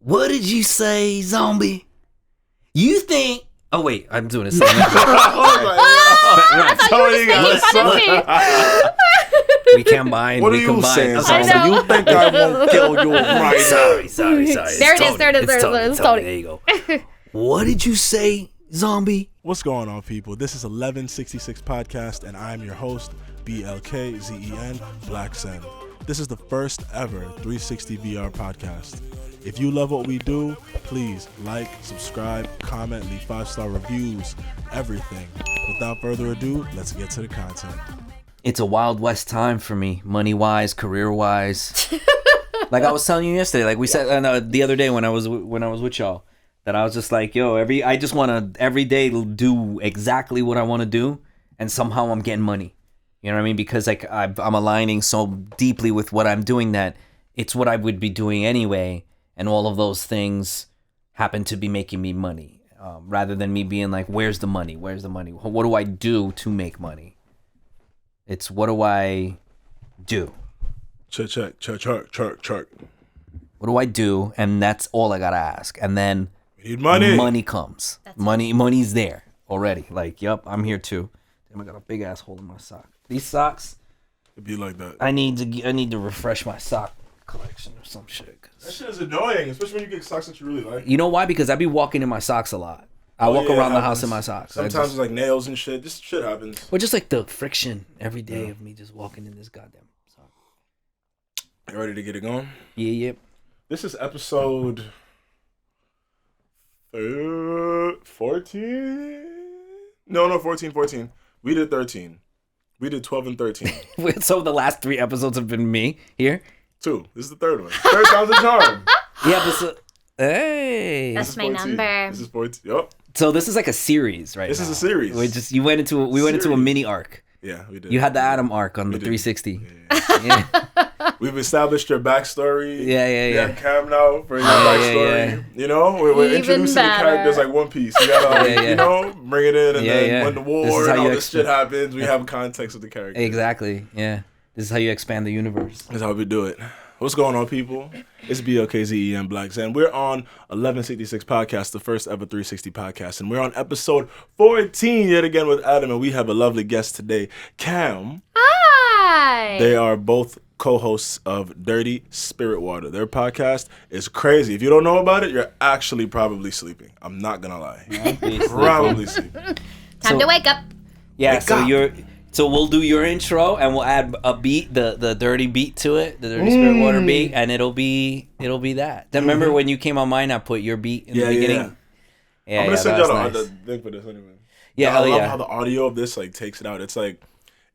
What did you say, zombie? You think... Oh, wait. I'm doing it. I thought you were making fun of me. We combine. What are we you combine. saying, Okay. I Zombie? know. You think I won't kill you right now? Sorry. There it is. It's Tony. There you go. What did you say, zombie? What's going on, people? This is 1166 Podcast, and I'm your host, BLKZEN Black Zen. This is the first ever 360 VR podcast. If you love what we do, please like, subscribe, comment, leave 5-star reviews, everything. Without further ado, let's get to the content. It's a Wild West time for me, money-wise, career-wise. Like I was telling you yesterday, like we said the other day when I was with y'all, that I was just like, yo, I just want to every day do exactly what I want to do, and somehow I'm getting money. You know what I mean? Because like I'm aligning so deeply with what I'm doing that it's what I would be doing anyway, and all of those things happen to be making me money, rather than me being like, where's the money? Where's the money? What do I do to make money? It's what do I do? Check. What do I do? And that's all I gotta ask. And then We need money. money comes. Money's there already. Like, yup, I'm here too. Damn, I got a big ass hole in my sock. These socks, It'd be like that. I need to refresh my sock collection or some shit. That shit is annoying, especially when you get socks that you really like. You know why? Because I be walking in my socks a lot. I walk yeah, around it the house happens. in my socks. Sometimes it's like nails and shit. This shit happens. Or just like the friction every day of me just walking in this goddamn sock. You ready to get it going? Yep. This is episode 14? No, 14. We did 13. We did 12 and 13. So the last 3 episodes have been me here. 2. This is the third one. Third time's a charm. Yeah, but hey. That's my number. This is 14. Yup. So this is like a series, right? This is now. a series. We went into a Series. mini arc. Yeah, we did. You had the Adam arc on the did. 360. Yeah. Yeah. We've established your backstory. Yeah. We have Cam now for your backstory. yeah. You know, we're Even introducing the better. characters like One Piece. You gotta, Yeah. you know, bring it in, and then when the This war is and how all you this shit happens, we have context of the character. Exactly. Yeah. This is how you expand the universe. That's how we do it. What's going on, people? It's BLKZEN Black Zen. We're on 1166 Podcast, the first ever 360 podcast, and we're on episode 14 yet again with Adam, and we have a lovely guest today, Cam. Hi. They are both co-hosts of Dirty Spirit Water. Their podcast is crazy. If you don't know about it, you're actually probably sleeping. I'm not gonna lie. Probably sleeping. Time to wake up. Yeah. Wake So up. So we'll do your intro and we'll add a beat, the dirty beat to it, the Dirty Spirit Water beat, and it'll be that. Then remember when you came on mine, I put your beat in the beginning. Yeah. I'm gonna send y'all that's the nice. link for this anyway. Yeah, I hell love yeah. how the audio of this like takes it out. It's like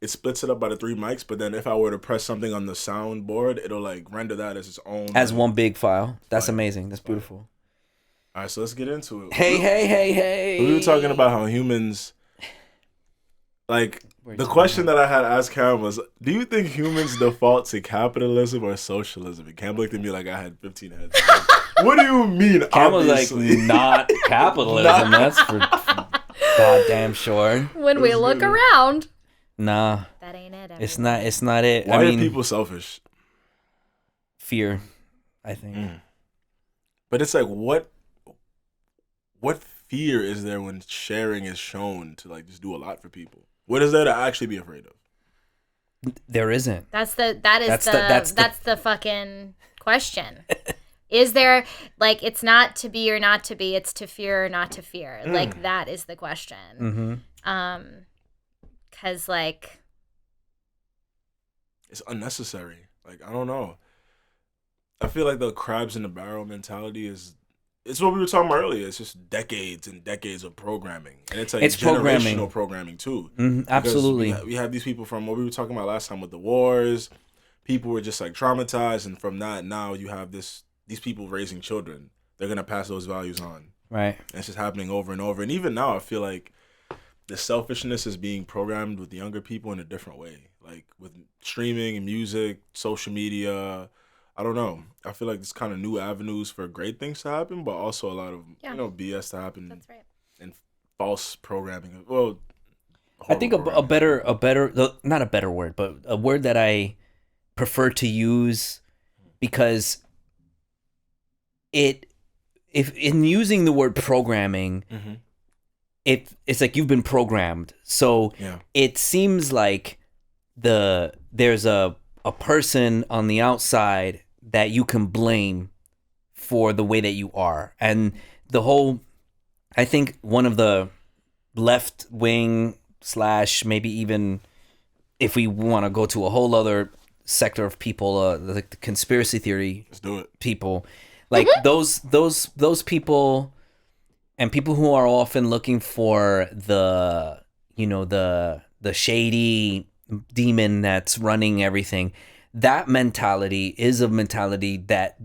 it splits it up by the 3 mics, but then if I were to press something on the soundboard, it'll like render that as its own. As one big file. That's amazing. That's beautiful. All right, so let's get into it. Hey. We were talking about how humans, like, the question that I had asked Cam was, do you think humans default to capitalism or socialism? And Cam looked at me like I had 15 heads. What do you mean, Cam was like, obviously? not capitalism. That's for goddamn sure. When we look around, Nah, that ain't it. it's not it. Why I mean, are people selfish? fear, I think. But it's like, what fear is there when sharing is shown to like just do a lot for people? What is there to actually be afraid of? There isn't. That's the fucking question. Is there, like, it's not to be or not to be, it's to fear or not to fear. Like, that is the question. Mm-hmm. Because, like, It's unnecessary. Like, I don't know. I feel like the crabs in the barrel mentality it's what we were talking about earlier. It's just decades and decades of programming. And it's like generational programming too. Absolutely. We have these people from what we were talking about last time with the wars. People were just like traumatized, and from that now you have these people raising children. They're gonna pass those values on. Right. And it's just happening over and over. And even now I feel like the selfishness is being programmed with the younger people in a different way. Like with streaming and music, social media. I don't know. I feel like there's kind of new avenues for great things to happen, but also a lot of BS to happen. that's right. And false programming. Well, I think a better not a better word, but a word that I prefer to use because it if in using the word programming, it's like you've been programmed. So Yeah. it seems like there's a person on the outside that you can blame for the way that you are. And the whole, I think one of the left wing / maybe even if we want to go to a whole other sector of people, like the conspiracy theory Let's do it. people, like those people, and people who are often looking for the shady demon that's running everything. That mentality is a mentality that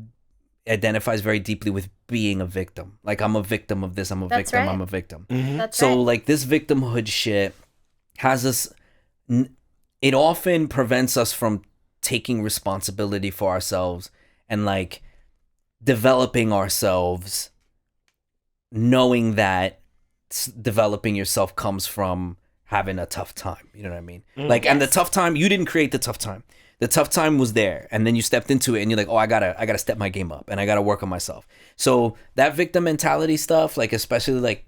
identifies very deeply with being a victim. Like, I'm a victim of this, I'm a That's victim, right. I'm a victim. That's So right. like this victimhood shit has us, it often prevents us from taking responsibility for ourselves and like developing ourselves, knowing that developing yourself comes from having a tough time. You know what I mean? Like, and the Yes. tough time, you didn't create the tough time. The tough time was there, and then you stepped into it, and you're like, "Oh, I gotta step my game up, and I gotta work on myself." So that victim mentality stuff, like especially like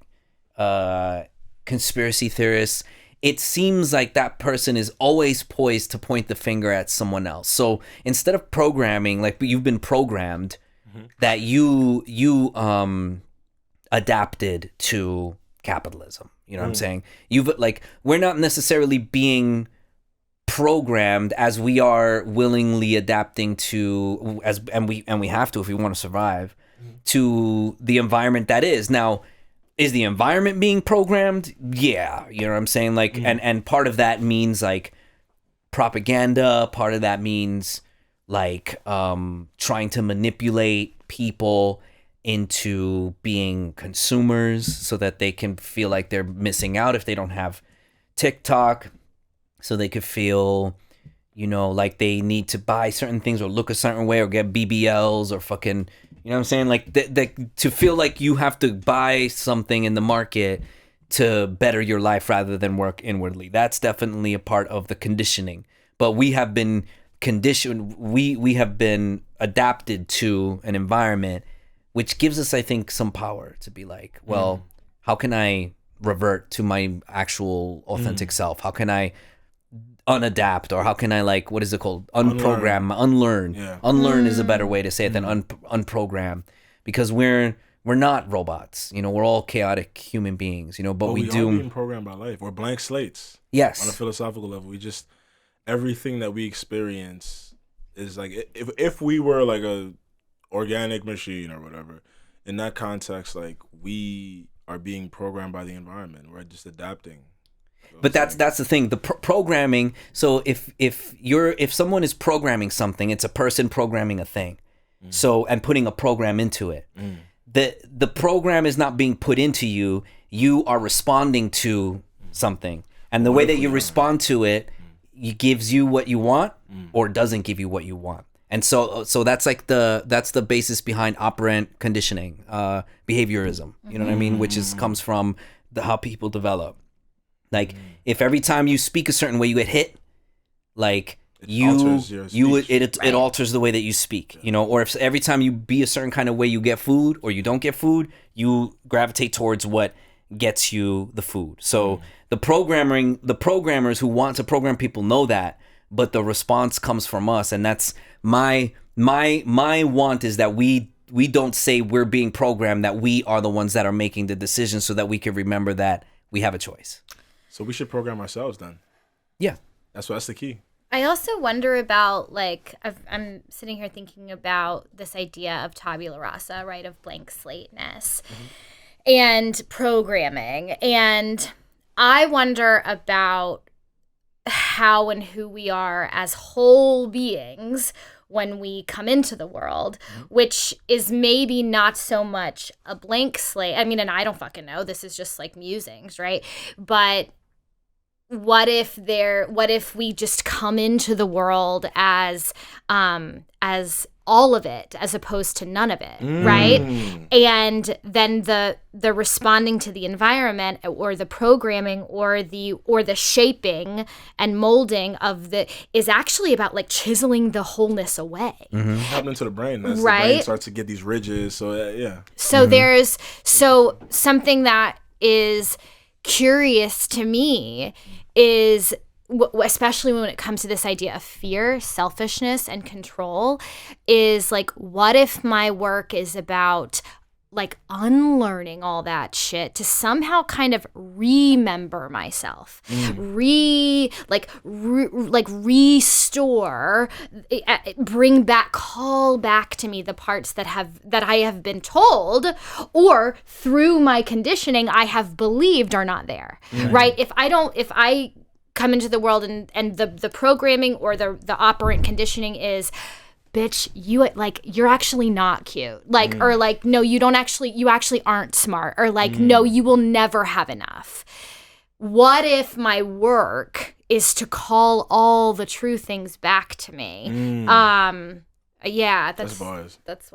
conspiracy theorists, it seems like that person is always poised to point the finger at someone else. So instead of programming, like you've been programmed, that you adapted to capitalism. You know what I'm saying? You've like, we're not necessarily being programmed as we are willingly adapting to, and we have to if we want to survive, to the environment that is. Now, is the environment being programmed? Yeah, you know what I'm saying? Like, and part of that means like propaganda, part of that means like trying to manipulate people into being consumers so that they can feel like they're missing out if they don't have TikTok, so they could feel, you know, like they need to buy certain things or look a certain way or get BBLs or fucking, you know what I'm saying? Like to feel like you have to buy something in the market to better your life rather than work inwardly. That's definitely a part of the conditioning. But we have been conditioned, we have been adapted to an environment which gives us, I think, some power to be like, well, how can I revert to my actual authentic self? How can I unadapt, or how can I, like, what is it called? Unlearn. Yeah. Unlearn is a better way to say it than unprogram, because we're not robots. You know, we're all chaotic human beings, you know, but we are do. being programmed by life. We're blank slates. Yes. On a philosophical level, we just, everything that we experience is like, if we were like a organic machine or whatever, in that context, like, we are being programmed by the environment. We're just adapting. But that's the thing, the programming. So if someone is programming something, it's a person programming a thing. So, and putting a program into it. The program is not being put into you. You are responding to something, and the way that you respond to it, gives you what you want or doesn't give you what you want. And so that's like that's the basis behind operant conditioning, behaviorism. You know what I mean? Which comes from how people develop. Like, if every time you speak a certain way you get hit, like alters your speech. it alters the way that you speak, you know. Or if every time you be a certain kind of way you get food, or you don't get food, you gravitate towards what gets you the food. So the programmers who want to program people know that, but the response comes from us, and that's my want is that we don't say we're being programmed, that we are the ones that are making the decisions, so that we can remember that we have a choice. So we should program ourselves then. Yeah. That's the key. I also wonder about, like, I'm sitting here thinking about this idea of tabula rasa, right, of blank slateness and programming. And I wonder about how and who we are as whole beings when we come into the world, which is maybe not so much a blank slate. I mean, and I don't fucking know. This is just like musings, right? But what if we just come into the world as all of it as opposed to none of it, right? And then the responding to the environment or the programming or the shaping and molding of the is actually about like chiseling the wholeness away. Happening to the brain. As Right? the brain starts to get these ridges. So yeah. So there's something that is curious to me is especially when it comes to this idea of fear, selfishness, and control, is like, what if my work is about like unlearning all that shit to somehow kind of remember myself, restore, bring back, call back to me the parts that I have been told, or through my conditioning I have believed are not there, right? If I come into the world and the programming or the operant conditioning is, bitch, you're actually not cute, like, or like, no, you actually aren't smart, or like, no, you will never have enough. What if my work is to call all the true things back to me? Yeah, that's what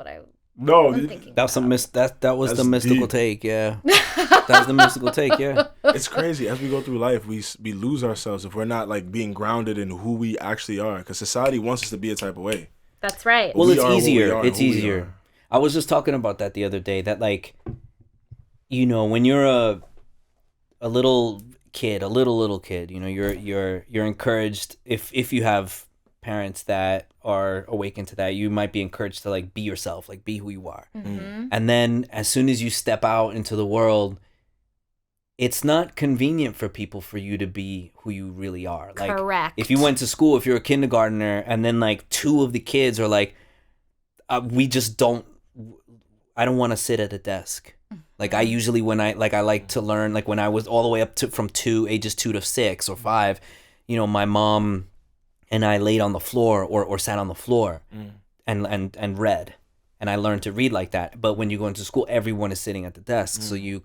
I'm thinking. That was that was That's the mystical deep. take, yeah. That was the mystical take, yeah. It's crazy. As we go through life, we lose ourselves if we're not like being grounded in who we actually are. Because society wants us to be a type of way. That's right. Well, We it's are what we easier. are, It's who we easier. are. I was just talking about that the other day. That like, you know, when you're a little kid, little kid, you know, you're encouraged if you have parents that are awakened to that, you might be encouraged to like be yourself, like be who you are. And then as soon as you step out into the world, it's not convenient for people for you to be who you really are. Like, Correct. if you went to school, if you're a kindergartner, and then like two of the kids are like, I don't want to sit at a desk. Like I usually I like to learn, like when I was all the way up to from ages 2 to 6 or 5, you know, my mom and I laid on the floor or sat on the floor and read. And I learned to read like that. But when you go into school, everyone is sitting at the desk. So you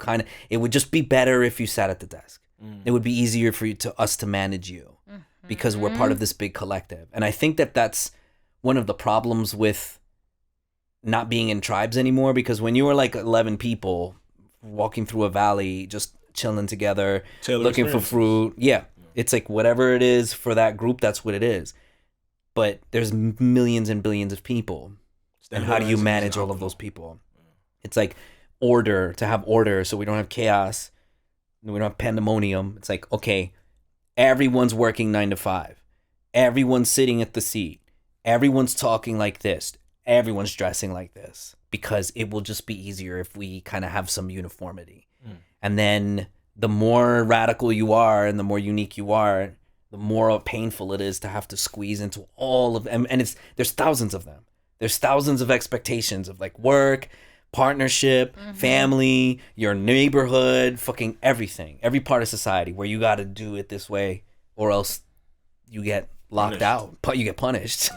it would just be better if you sat at the desk. It would be easier for us to manage you because we're part of this big collective. And I think that's one of the problems with not being in tribes anymore, because when you were like 11 people walking through a valley, just chilling together, looking for fruit. Yeah. It's like whatever it is for that group, that's what it is. But there's millions and billions of people. And how do you manage all of those people? It's like to have order so we don't have chaos. We don't have pandemonium. It's like, okay, everyone's working 9 to 5. Everyone's sitting at the seat. Everyone's talking like this. Everyone's dressing like this, because it will just be easier if we kind of have some uniformity. And then the more radical you are and the more unique you are, the more painful it is to have to squeeze into all of them. And there's thousands of them. There's thousands of expectations of like work, partnership, family, your neighborhood, fucking everything. Every part of society where you got to do it this way or else you get locked out. You get punished.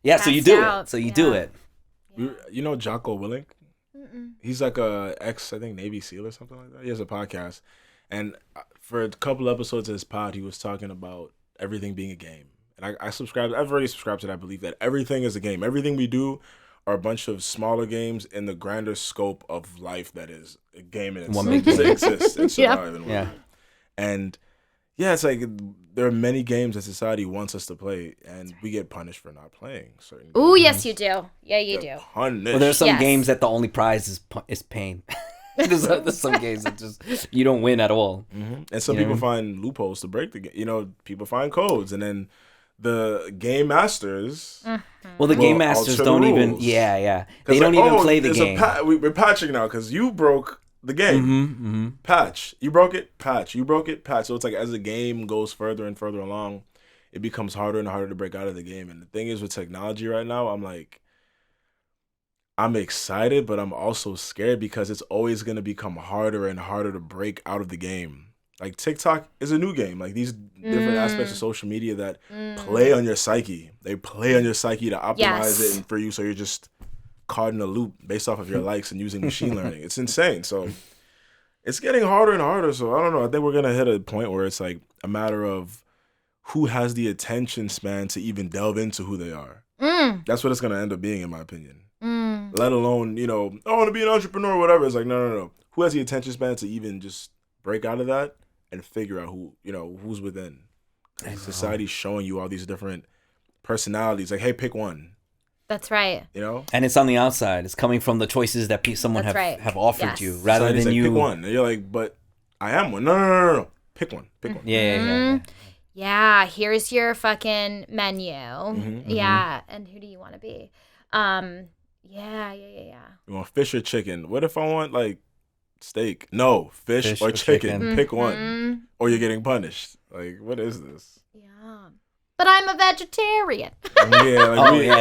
Yeah, so you do it. So you do it. You know Jocko Willink? He's like a I think Navy SEAL or something like that. He has a podcast. And for a couple episodes of his pod, he was talking about everything being a game. And I've already subscribed to that belief that everything is a game. Everything we do are a bunch of smaller games in the grander scope of life that is a game in itself. To exist and survive and whatnot. And yeah, it's like there are many games that society wants us to play, and we get punished for not playing certain games. Ooh, yes, you do. Yeah, you do. Punished. Well, there's some Yes. games that the only prize is pain. there's some games that just you don't win at all. And some people find loopholes to break the game. You know, people find codes, and then the game masters. Well, the game masters alter the don't even. rules. Yeah. They don't even play the game. We're patching now because you broke the game. Patch. You broke it. Patch. You broke it. Patch. So it's like as the game goes further and further along, it becomes harder and harder to break out of the game. And the thing is, with technology right now, I'm excited, but I'm also scared because it's always going to become harder and harder to break out of the game. Like TikTok is a new game. Like these different aspects of social media that play on your psyche. They play on your psyche to optimize it and for you, so you're just caught in a loop based off of your likes and using machine learning. It's insane. So it's getting harder and harder. So I don't know. I think we're gonna hit a point where it's like a matter of who has the attention span to even delve into who they are. That's what it's gonna end up being, in my opinion. Let alone, I want to be an entrepreneur or whatever. It's like, no. Who has the attention span to even just break out of that and figure out who's within? Society's showing you all these different personalities. Like, hey, pick one. That's right. And it's on the outside. It's coming from the choices that someone have offered you, rather Society's than like, you. Pick one. And you're like, but I am one. No. Pick one. Yeah. Yeah, here's your fucking menu. Yeah, and who do you want to be? Yeah. You want fish or chicken? What if I want like steak? No, fish or chicken. Pick one, or you're getting punished. Like, what is this? Yeah, but I'm a vegetarian. Yeah. Well, you're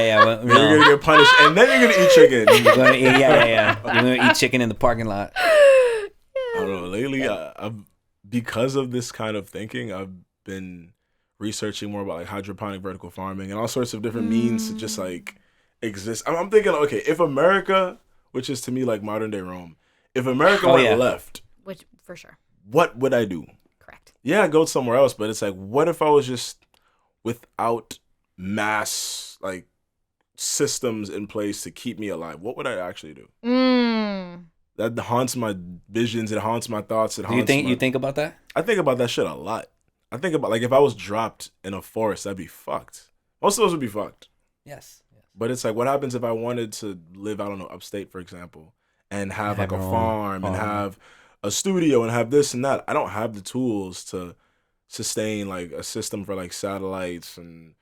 gonna get punished, and then you're gonna eat chicken. You're gonna eat, You're gonna eat chicken in the parking lot. I don't know. Lately, because of this kind of thinking, I've been researching more about like hydroponic vertical farming and all sorts of different means to just like exist. I'm thinking, okay, if America, which is to me like modern day Rome, if America went left, which for sure, what would I do? Correct. Yeah, I'd go somewhere else, but it's like, what if I was just without mass like systems in place to keep me alive? What would I actually do? That haunts my visions. It haunts my thoughts. You think about that? I think about that shit a lot. I think about, like, if I was dropped in a forest, I'd be fucked. Most of us would be fucked. Yes. But it's like, what happens if I wanted to live, I don't know, upstate, for example, and have like a farm and have a studio and have this and that? I don't have the tools to sustain like a system for like satellites and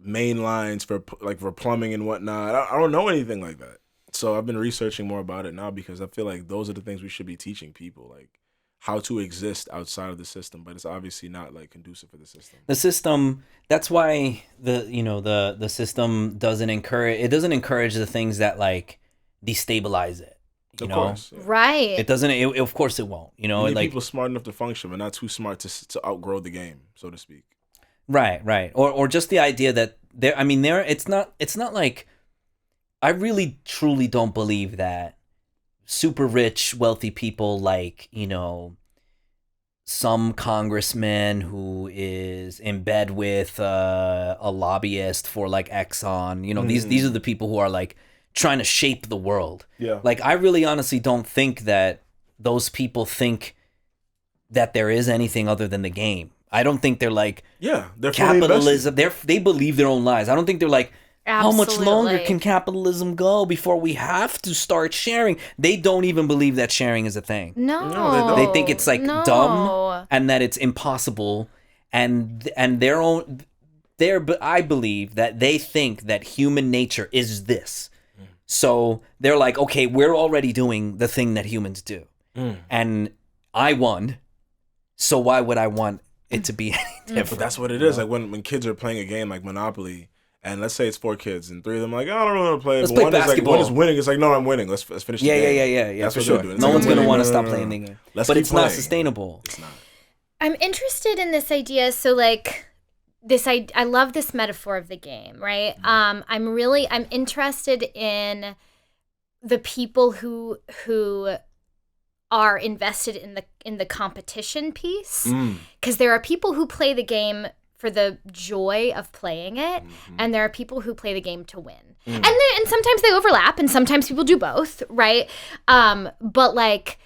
main lines for plumbing and whatnot. I don't know anything like that. So I've been researching more about it now because I feel like those are the things we should be teaching people, like how to exist outside of the system, but it's obviously not like conducive for the system. The system, that's why the system doesn't encourage the things that like destabilize it. Of course. Yeah. Right. It doesn't, of course it won't, You need people smart enough to function, but not too smart to outgrow the game, so to speak. Right. Or just the idea that it's not like, I really truly don't believe that super rich, wealthy people like, some congressman who is in bed with a lobbyist for like Exxon, these are the people who are like trying to shape the world. Yeah. Like, I really honestly don't think that those people think that there is anything other than the game. I don't think they're like, they're capitalism. They believe their own lies. I don't think they're like, Absolutely. how much longer can capitalism go before we have to start sharing? They don't even believe that sharing is a thing. No, they don't. They think it's like dumb and that it's impossible, and I believe that they think that human nature is this. So they're like, okay, we're already doing the thing that humans do, and I won. So why would I want it to be any different? But that's what it is. Like when kids are playing a game like Monopoly. And let's say it's 4 kids, and 3 of them are like, I don't really want to play. Let's but play one basketball. is winning. It's like, no, I'm winning. Let's finish the game. Yeah. That's For what sure. they're doing. No one's like, gonna want to stop playing the game. But it's not sustainable. It's not. I'm interested in this idea. So like I love this metaphor of the game, right? I'm interested in the people who are invested in the competition piece, because there are people who play the game for the joy of playing it, and there are people who play the game to win. And sometimes they overlap, and sometimes people do both, right? But like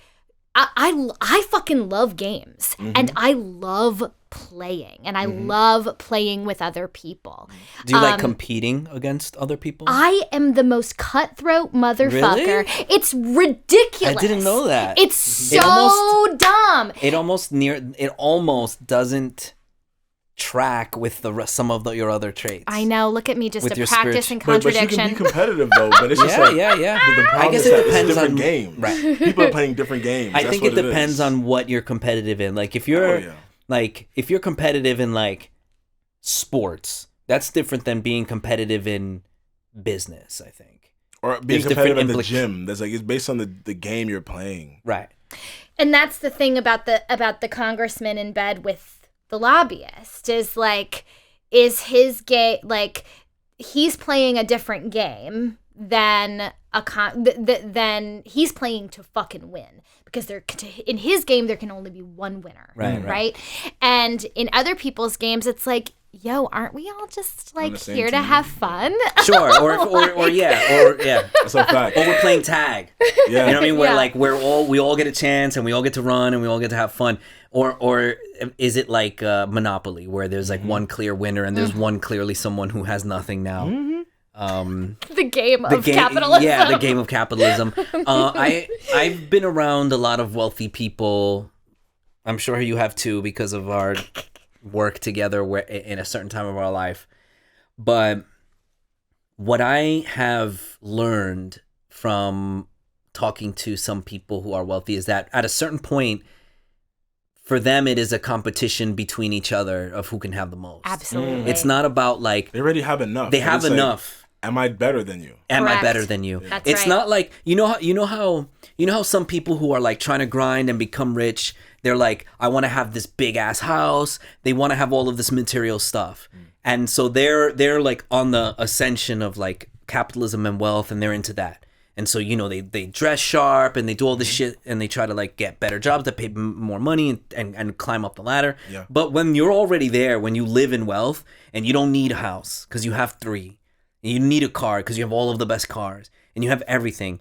I fucking love games, and I love playing, and I love playing with other people. Do you like competing against other people? I am the most cutthroat motherfucker. Really? It's ridiculous. I didn't know that. It's so dumb. It almost doesn't track with some of your other traits. I know. Look at me, just With a your practice and But contradiction. you can be competitive though. But it's just yeah. The problem I guess is it that depends it's different on games. Right. People are playing different games. I That's think what it depends is. on what you're competitive in. Like if you're if you're competitive in like sports, that's different than being competitive in business, I think. Or being There's competitive in different the gym. That's like, it's based on the game you're playing. Right. And that's the thing about the congressman in bed with the lobbyist is his game, like he's playing a different game than than he's playing to fucking win, because in his game there can only be one winner, right? And in other people's games it's like yo, aren't we all just like the same here to team? have fun? Sure, or yeah. That's a fact. Or we're playing tag. Yeah. You know what I mean? Where Yeah. like we all get a chance and we all get to run and we all get to have fun. Or is it like Monopoly where there's like one clear winner and there's one clearly someone who has nothing now? The game of capitalism. Yeah, the game of capitalism. I've been around a lot of wealthy people. I'm sure you have too because of our work together in a certain time of our life. But what I have learned from talking to some people who are wealthy is that at a certain point, for them, it is a competition between each other of who can have the most. Absolutely. It's not about like They already have enough. they But have it's like, enough. am I better than you? Am I Correct. better than you? That's It's right. not like you know how some people who are like trying to grind and become rich, they're like, I want to have this big ass house. They want to have all of this material stuff. And so they're like on the ascension of like capitalism and wealth and they're into that. And so, they dress sharp and they do all this shit and they try to like get better jobs that pay more money and climb up the ladder. Yeah. But when you're already there, when you live in wealth and you don't need a house because you have 3, and you need a car because you have all of the best cars and you have everything,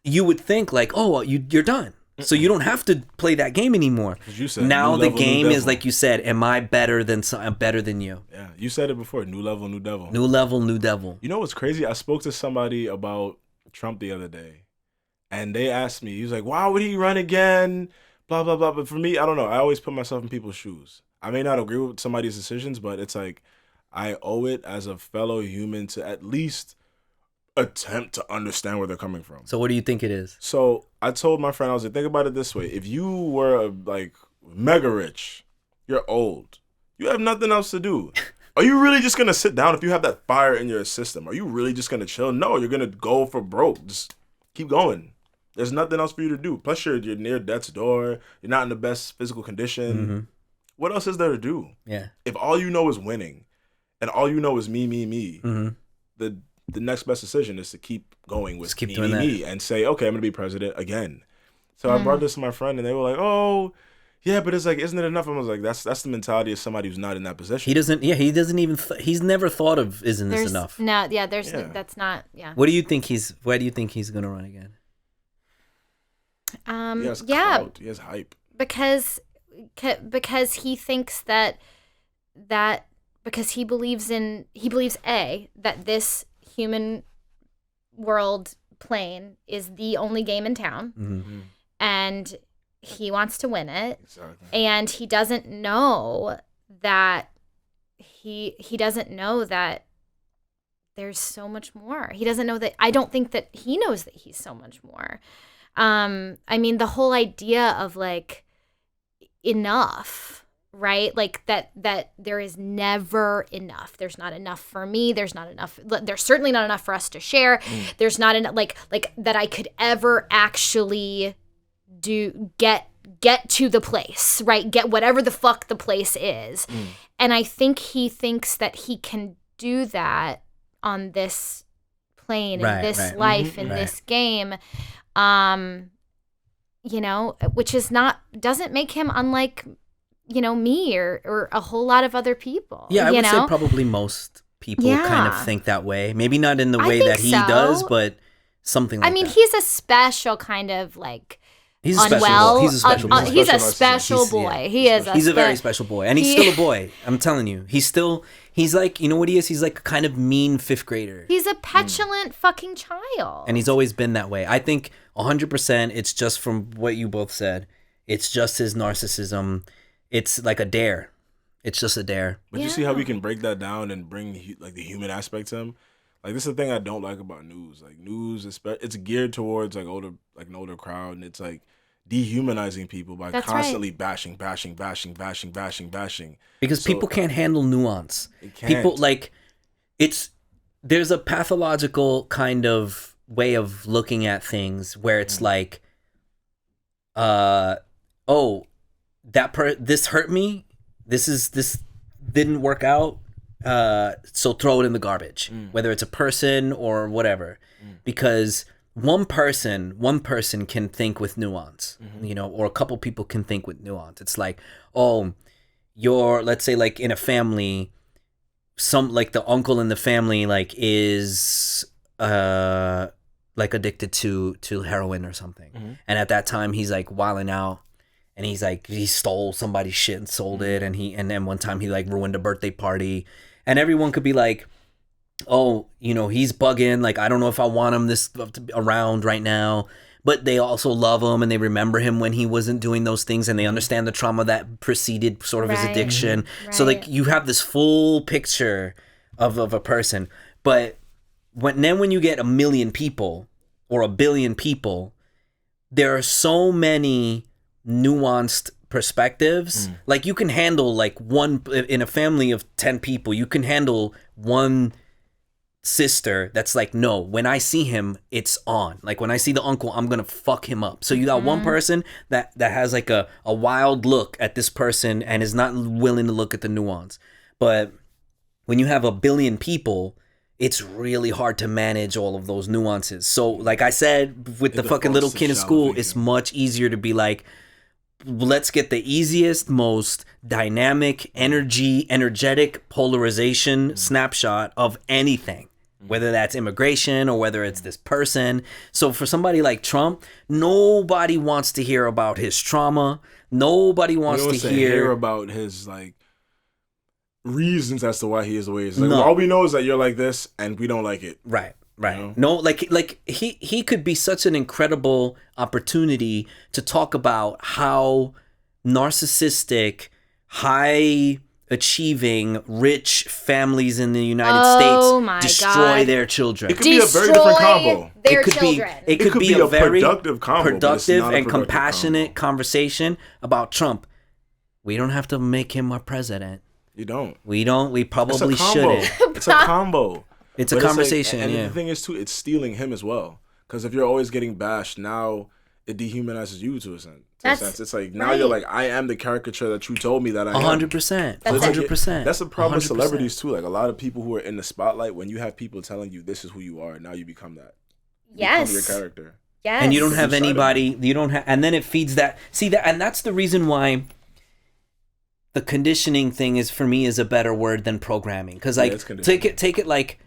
you would think like, oh, you're done. So you don't have to play that game anymore. 'Cause you said Now new the level, new game is devil. like you said, am I better than I'm better than you? Yeah, you said it before. New level, new devil. New level, new devil. You know what's crazy? I spoke to somebody about Trump the other day, and they asked me, he was like, why would he run again? Blah, blah, blah. But for me, I don't know. I always put myself in people's shoes. I may not agree with somebody's decisions, but it's like I owe it as a fellow human to at least attempt to understand where they're coming from. So what do you think it is? So I told my friend, I was like, think about it this way. If you were like mega rich, you're old, you have nothing else to do. Are you really just going to sit down if you have that fire in your system? Are you really just going to chill? No, you're going to go for broke. Just keep going. There's nothing else for you to do. Plus, you're near death's door. You're not in the best physical condition. Mm-hmm. What else is there to do? Yeah. If all you know is winning and all you know is me, Mm-hmm. the next best decision is to keep going with Just keep me, doing me, and say, okay, I'm going to be president again. So I brought this to my friend, and they were like, oh, yeah, but it's like, isn't it enough? I was like, that's the mentality of somebody who's not in that position. He doesn't even he's never thought of isn't this enough. No, yeah, Yeah. that's not, yeah. Why do you think he's going to run again? He has Yeah, clout. He has hype. because he thinks that because he believes that this human world plane is the only game in town, Mm-hmm. and he wants to win it, Exactly. and he doesn't know that he doesn't know that there's so much more. He doesn't know that. I don't think that he knows that he's so much more. I mean, the whole idea of like enough, right? Like that there is never enough. There's not enough for me. There's not enough. There's certainly not enough for us to share. There's not enough like that I could ever actually get to the place, right? Get whatever the fuck the place is. And I think he thinks that he can do that on this plane, Right, in this right. life, in Right. this game. Which doesn't make him unlike, me or a whole lot of other people. Yeah, I you would know? say probably most people kind of Yeah. think that way. Maybe not in the I way think that he so. does, but something like I mean, that. he's a special kind of like He's a special unwell. boy. He's a special boy. He's a Special special He's- boy. yeah. He is. He's a very special boy, and he's he- still a boy. I'm telling you, he's like, you know what he is? He's like a kind of mean 5th grader, He's a petulant fucking child. and he's always been that way. I think 100%. It's just from what you both said. It's just his narcissism. It's like a dare. It's just a dare. But you see how we Yeah. can break that down and bring like the human aspect to him. Like this is the thing I don't like about news. Like news, it's geared towards like an older crowd, and it's like dehumanizing people by That's constantly bashing. Because So- people can't handle nuance. They can't. People like there's a pathological kind of way of looking at things where it's like, this hurt me. This didn't work out. So throw it in the garbage, whether it's a person or whatever, because one person can think with nuance, or a couple people can think with nuance. It's like, let's say like in a family, some like the uncle in the family like is like addicted to heroin or something, and at that time he's like wilding out, and he's like he stole somebody's shit and sold it, and then one time he like ruined a birthday party, and everyone could be like, oh, you know, he's bugging, like I don't know if I want him this around right now. But they also love him and they remember him when he wasn't doing those things, and they understand the trauma that preceded sort of his addiction. Right. So like you have this full picture of a person. But when you get 1 million people or 1 billion people, there are so many nuanced perspectives. Like you can handle like one in a family of 10 people, you can handle one sister that's like, no, when I see him, it's on. Like when I see the uncle, I'm gonna fuck him up. So you got one person that has like a wild look at this person and is not willing to look at the nuance. But when you have 1 billion people, it's really hard to manage all of those nuances. So like I said, with the fucking little kid in school, it's much easier to be like, let's get the easiest, most dynamic, energetic polarization snapshot of anything, whether that's immigration or whether it's this person. So for somebody like Trump, nobody wants to hear about his trauma. Nobody wants to hear about his like reasons as to why he is the way he is. Like, all we know is that you're like this and we don't like it. Right. Right. You know? No, like he could be such an incredible opportunity to talk about how narcissistic, high achieving, rich families in the United States destroy their children. It could be a very different combo. Their children. It could be a very productive combo, productive and compassionate conversation about Trump. We don't have to make him our president. You don't. We probably shouldn't. It's a combo. It's a conversation, and yeah. The thing is, too, it's stealing him as well. Because if you're always getting bashed, now it dehumanizes you to a sense. It's like, now you're like, I am the caricature that you told me that I am. 100%. 100%. That's the problem 100%. with celebrities, too. Like, a lot of people who are in the spotlight, when you have people telling you this is who you are, now you become that. You become your character. Yes. And you don't have anybody, and then it feeds that. See, and that's the reason why the conditioning thing is, for me, is a better word than programming. Because, like, take it like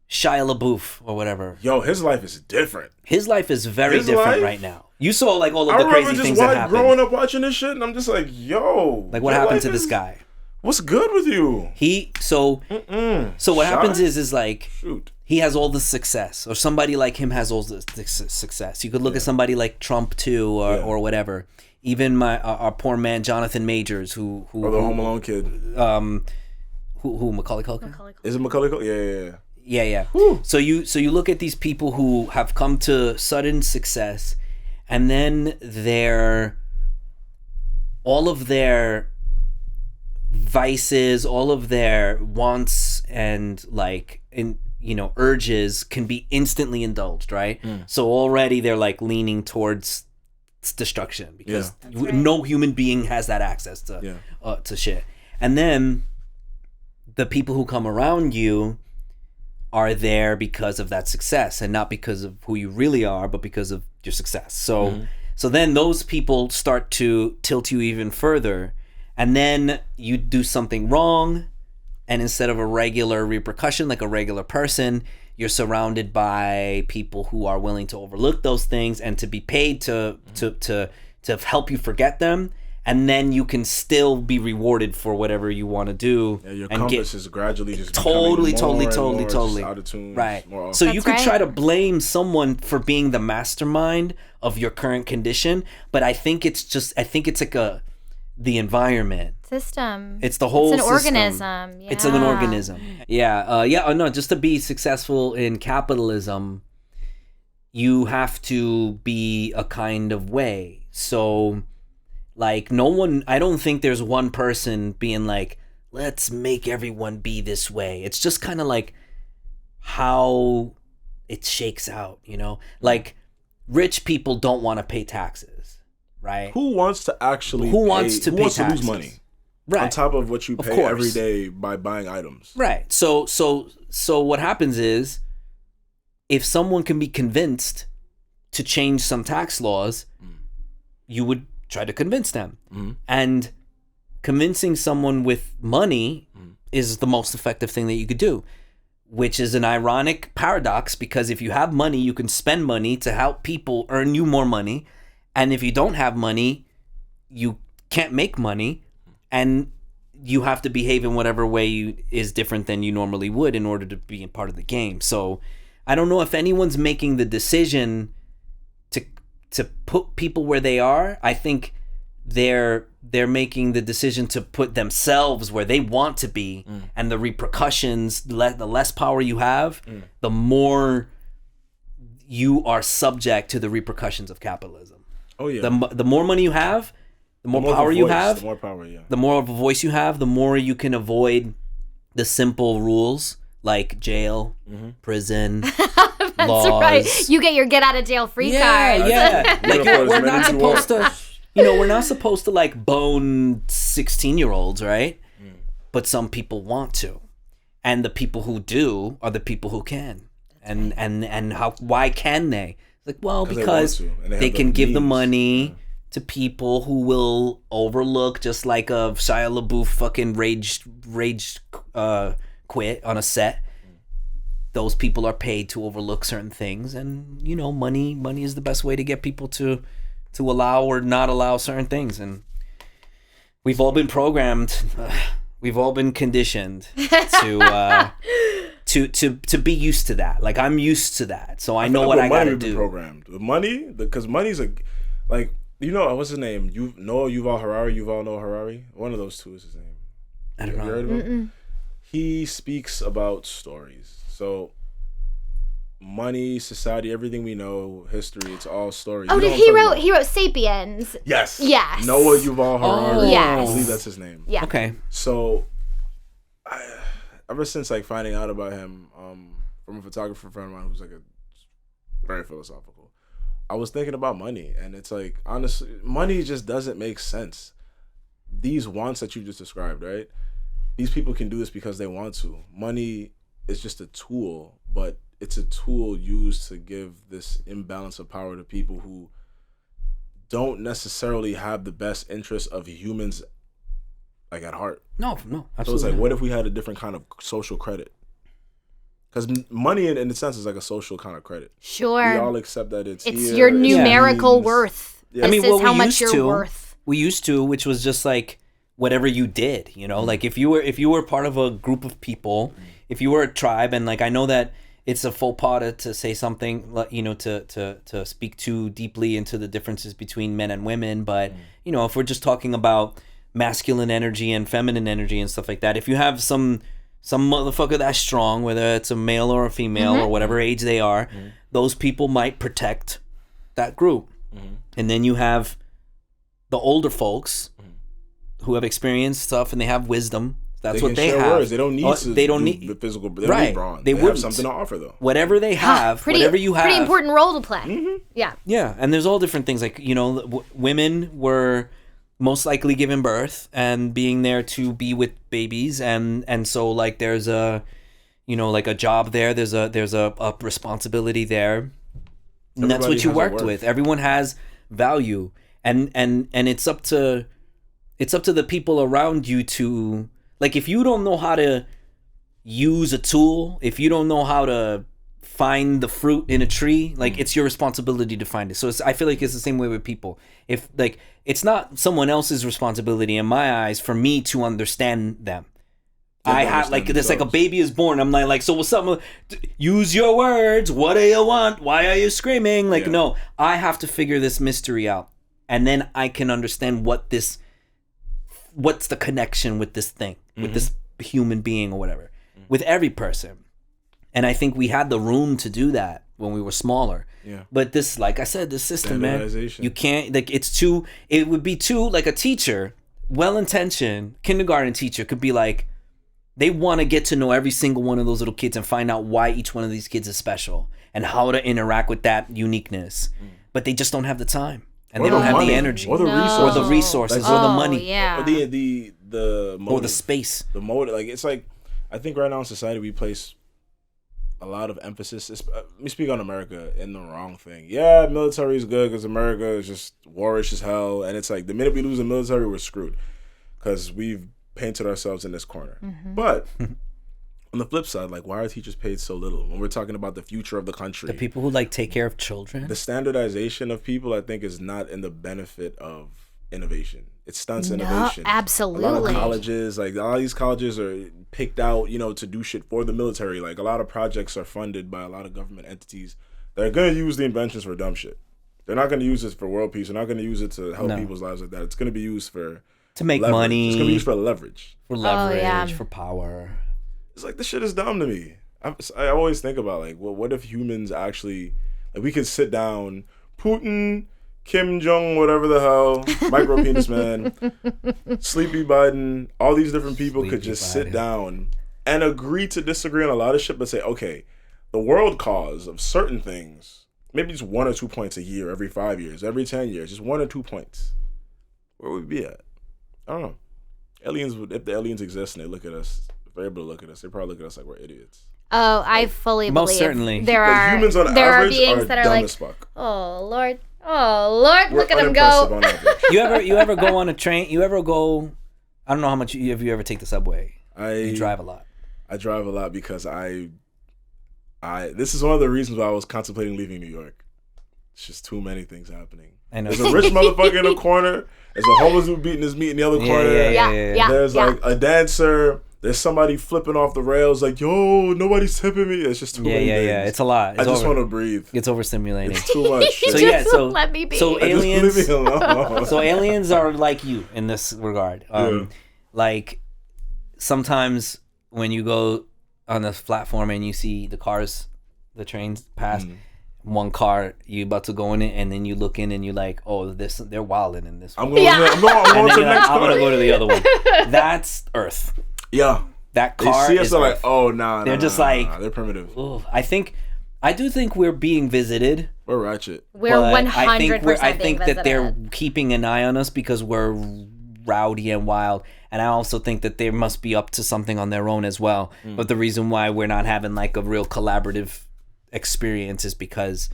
Shia LaBeouf or whatever. Yo, his life is different. His life is very different right now. You saw like all of the crazy things that happened. Growing up watching this shit, and I'm just like, yo, like what happened to this guy? What's good with you? So what happens is like, he has all the success, or somebody like him has all the success. You could look at somebody like Trump too, or whatever. Even our poor man Jonathan Majors, who the Home Alone kid, who Macaulay Culkin? Is it Macaulay Culkin? Yeah. Yeah. So you look at these people who have come to sudden success, and then all of their vices, all of their wants and urges can be instantly indulged, right? So already they're like leaning towards destruction because no human being has that access to shit. And then the people who come around you are there because of that success, and not because of who you really are, but because of your success. So then those people start to tilt you even further, and then you do something wrong, and instead of a regular repercussion like a regular person, you're surrounded by people who are willing to overlook those things and to be paid to help you forget them. And then you can still be rewarded for whatever you want to do. Yeah, your compass is gradually just totally out of tune. Right. So you could try to blame someone for being the mastermind of your current condition, but I think it's like the environment. System. It's the whole system. It's an organism. Yeah. It's like an organism. Yeah. No, just to be successful in capitalism, you have to be a kind of way. So, like, I don't think there's one person being like, let's make everyone be this way. It's just kind of like how it shakes out, Like, rich people don't want to pay taxes, right? Who wants to actually Who wants to lose money? Right. On top of what you pay every day by buying items. Right. So what happens is, if someone can be convinced to change some tax laws, you would try to convince them. And convincing someone with money is the most effective thing that you could do, which is an ironic paradox, because if you have money, you can spend money to help people earn you more money. And if you don't have money, you can't make money, and you have to behave in whatever way is different than you normally would in order to be a part of the game. So I don't know if anyone's making the decision to put people where they are. I think they're making the decision to put themselves where they want to be, and the repercussions, the less power you have, the more you are subject to the repercussions of capitalism. Oh yeah. The more money you have, the more power you have, the more power, yeah. the more of a voice you have, the more you can avoid the simple rules like jail, prison, That's laws. right. You get your get out of jail free card. Yeah. Like afford as we're many not as you supposed to, we're not supposed to like bone 16-year-olds, right? But some people want to, and the people who do are the people who can. And how? Why can they? Like, well, because they can give the money to people who will overlook, just like a Shia LaBeouf fucking rage quit on a set. Those people are paid to overlook certain things, and money is the best way to get people to allow or not allow certain things. And we've all been programmed, we've all been conditioned to be used to that. Like, I'm used to that, so I know what I gotta do. Programmed with money, because money's like, what's his name? Yuval Harari. Yuval Noah Harari. One of those two is his name. I don't know. You heard of him? He speaks about stories. So money, society, everything we know, history, it's all stories. Oh, he wrote Sapiens. Yes. Yes. Noah Yuval Harari. Yes. I believe that's his name. Yeah. Okay. So ever since like finding out about him from a photographer friend of mine who's like a very philosophical, I was thinking about money, and it's like, honestly, money just doesn't make sense. These wants that you just described, right? These people can do this because they want to. Money is just a tool, but it's a tool used to give this imbalance of power to people who don't necessarily have the best interests of humans like at heart. No, absolutely. So it's like, what if we had a different kind of social credit? Because money, in a sense, is like a social kind of credit. Sure. We all accept that it's here, your numerical means, worth. Yeah. I mean, This is what how we much used you're to, worth. we used to, which was just like whatever you did, like if you were part of a group of people, if you were a tribe, and like I know that it's a faux pas to say something, to speak too deeply into the differences between men and women, but if we're just talking about masculine energy and feminine energy and stuff like that, if you have some motherfucker that's strong, whether it's a male or a female or whatever age they are, those people might protect that group. And then you have the older folks who have experienced stuff and they have wisdom. That's what they have. Words. They don't need to. They don't need the physical. They don't need brawn. They have something to offer though. Whatever they have, whatever you have, pretty important role to play. Yeah. Yeah, and there's all different things. Like women were most likely giving birth and being there to be with babies, and so like there's a like a job there. There's a responsibility there. And that's what you worked with. Everyone has value, and it's up to the people around you to, like, if you don't know how to use a tool, if you don't know how to find the fruit in a tree, like, it's your responsibility to find it. So I feel like it's the same way with people. If, like, it's not someone else's responsibility in my eyes for me to understand them. I have, like, it's like a baby is born. I'm like, so what's up? Use your words. What do you want? Why are you screaming? Like, no, I have to figure this mystery out. And then I can understand what's the connection with this thing, with this human being or whatever, with every person. And I think we had the room to do that when we were smaller. Yeah. But this, like I said, this system, man, you can't, like, it would be too, like, a teacher, well-intentioned kindergarten teacher could be like, they want to get to know every single one of those little kids and find out why each one of these kids is special and how to interact with that uniqueness. But they just don't have the time. And they don't have the energy. Or the resources. Or the money. Yeah. Or the motive. Or the space. The motive. Like, it's like, I think right now in society we place a lot of emphasis. Let me speak on America in the wrong thing. Yeah, military is good because America is just warish as hell. And it's like, the minute we lose the military, we're screwed. Because we've painted ourselves in this corner. But on the flip side, like, why are teachers paid so little when we're talking about the future of the country? The people who like take care of children. The standardization of people, I think, is not in the benefit of innovation. It stunts innovation. Absolutely. A lot of colleges, like a lot of these colleges are picked out, you know, to do shit for the military. Like a lot of projects are funded by a lot of government entities that are going to use the inventions for dumb shit. They're not going to use it for world peace. They're not going to use it to help people's lives like that. It's going to be used for to make leverage. money. It's going to be used for leverage. For leverage, for power. It's like, this shit is dumb to me. I always think about, like, well, what if humans actually, like, we could sit down, Putin, Kim Jong, whatever the hell, micro penis man, Sleepy Biden, all these different people could just sit down and agree to disagree on a lot of shit, but say, okay, the world cause of certain things, maybe just 1 or 2 points a year, every 5 years, every 10 years, just 1 or 2 points. Where would we be at? I don't know. Aliens, if the aliens exist and they look at us, if they're able to look at us, they probably look at us like we're idiots. Oh, I fully most believe certainly. there Like, are humans on there are average beings are that are dumb like, as fuck. oh Lord, We're look at them unimpressive go. on average. You ever go on a train? You ever go? I don't know how much if you ever take the subway. You drive a lot. I drive a lot because I this is one of the reasons why I was contemplating leaving New York. It's just too many things happening. I know. There's a rich motherfucker in the corner. There's a homeless dude beating his meat in the other corner. Yeah. There's like a dancer. There's somebody flipping off the rails like, yo, nobody's tipping me. It's just too many things. Yeah. It's a lot. I just want to breathe. It's overstimulating. It's too much shit. So yeah, so let me be. So Just aliens. leave me alone. So aliens are like you in this regard. Like sometimes when you go on the platform and you see the cars, the trains pass, one car you about to go in it, and then you look in and you're like, oh, they're wilding in this one. I'm going to the next I'm car. gonna go to the other one. That's Earth. Yeah. That They car see us, is they're Earth. like, oh, nah. They're just like, they're primitive. Ooh, I do think we're being visited. We're ratchet. We're but 100% I think being that they're visited. keeping an eye on us because we're rowdy and wild, and I also think that they must be up to something on their own as well. But the reason why we're not having like a real collaborative experience is because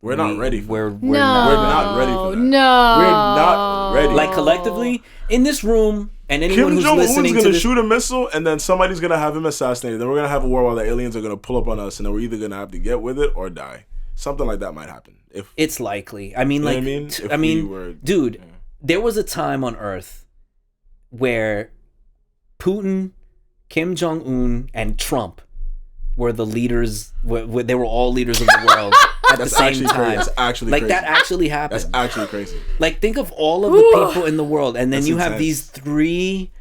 We're not ready for it. we're We're not not ready for that. No. We're not ready. like collectively in this room, and anyone Kim who's Jong-un's listening going to to this, shoot a missile, and then somebody's going to have him assassinated. Then we're going to have a war while the aliens are going to pull up on us, and then we're either going to have to get with it or die. Something like that might happen. If it's likely. I mean, You know like, what I mean? If I mean, we were- dude, there was a time on Earth where Putin, Kim Jong Un, and Trump were the leaders. They were all leaders of the world at That's the same actually time. crazy. That's actually like crazy. that actually happened. That's actually crazy. Like, think of all of the people in the world, and then That's you have intense. these three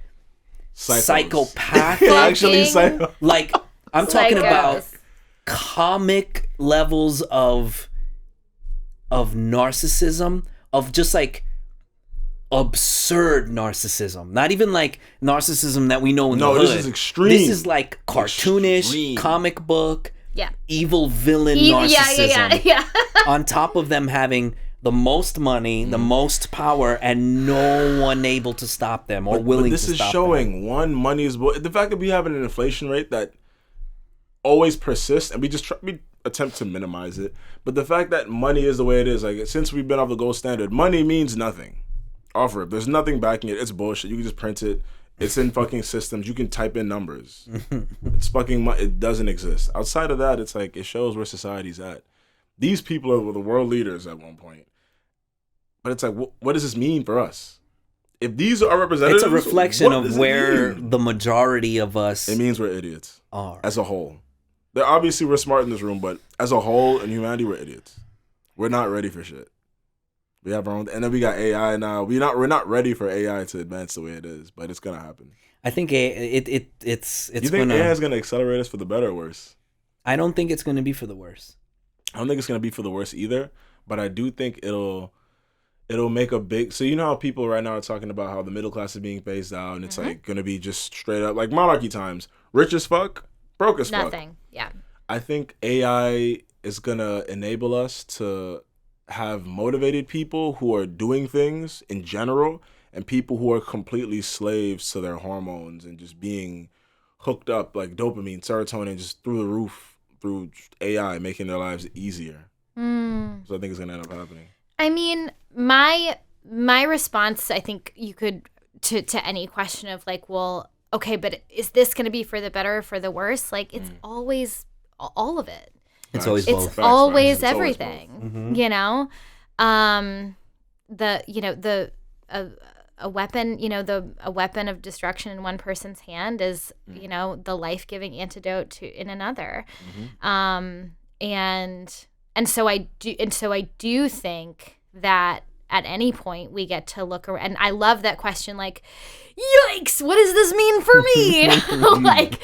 Psychos. psychopathic. Actually, psycho. Like, I'm talking about Psychos. comic levels of narcissism, of just like absurd narcissism. Not even like narcissism that we know in the hood. this is extreme. This is like cartoonish, Extreme. comic book, Yeah. evil villain Yeah. narcissism. On top of them having the most money, the most power, and no one able to stop them or willing But this to is stop showing one, money is the fact that we have an inflation rate that always persists, and we attempt to minimize it. But the fact that money is the way it is, like since we've been off the gold standard, money means nothing. Offer it. There's nothing backing it. It's bullshit. You can just print it. It's in fucking systems. You can type in numbers. It's fucking it doesn't exist. Outside of that, it's like it shows where society's at. These people are the world leaders at one point. But it's like, what does this mean for us? If these are our representatives, It's a reflection what does of it where mean? the majority of us It means we're idiots are. as a whole. They're obviously we're smart in this room, but as a whole in humanity, we're idiots. We're not ready for shit. We have our own, and then we got AI now. We're not ready for AI to advance the way it is, but it's gonna happen. I think it's You think AI is gonna accelerate us for the better or worse? I don't think it's gonna be for the worse. I don't think it's gonna be for the worse either, but I do think it'll make a big. So you know how people right now are talking about how the middle class is being phased out, and it's like gonna be just straight up like monarchy times, rich as fuck, broke as fuck. Nothing. Yeah. I think AI is gonna enable us to have motivated people who are doing things in general, and people who are completely slaves to their hormones and just being hooked up like dopamine, serotonin, just through the roof through AI, making their lives easier. So I think it's gonna end up happening. I mean, my response, I think you could to any question of like, well, okay, but is this going to be for the better or for the worse? Like, it's always all of it. It's always It's both. always It's always everything. You know, a weapon, a weapon of destruction in one person's hand is, the life-giving antidote in another. And so I do think that at any point we get to look around, and I love that question, like, yikes, what does this mean for me? Like,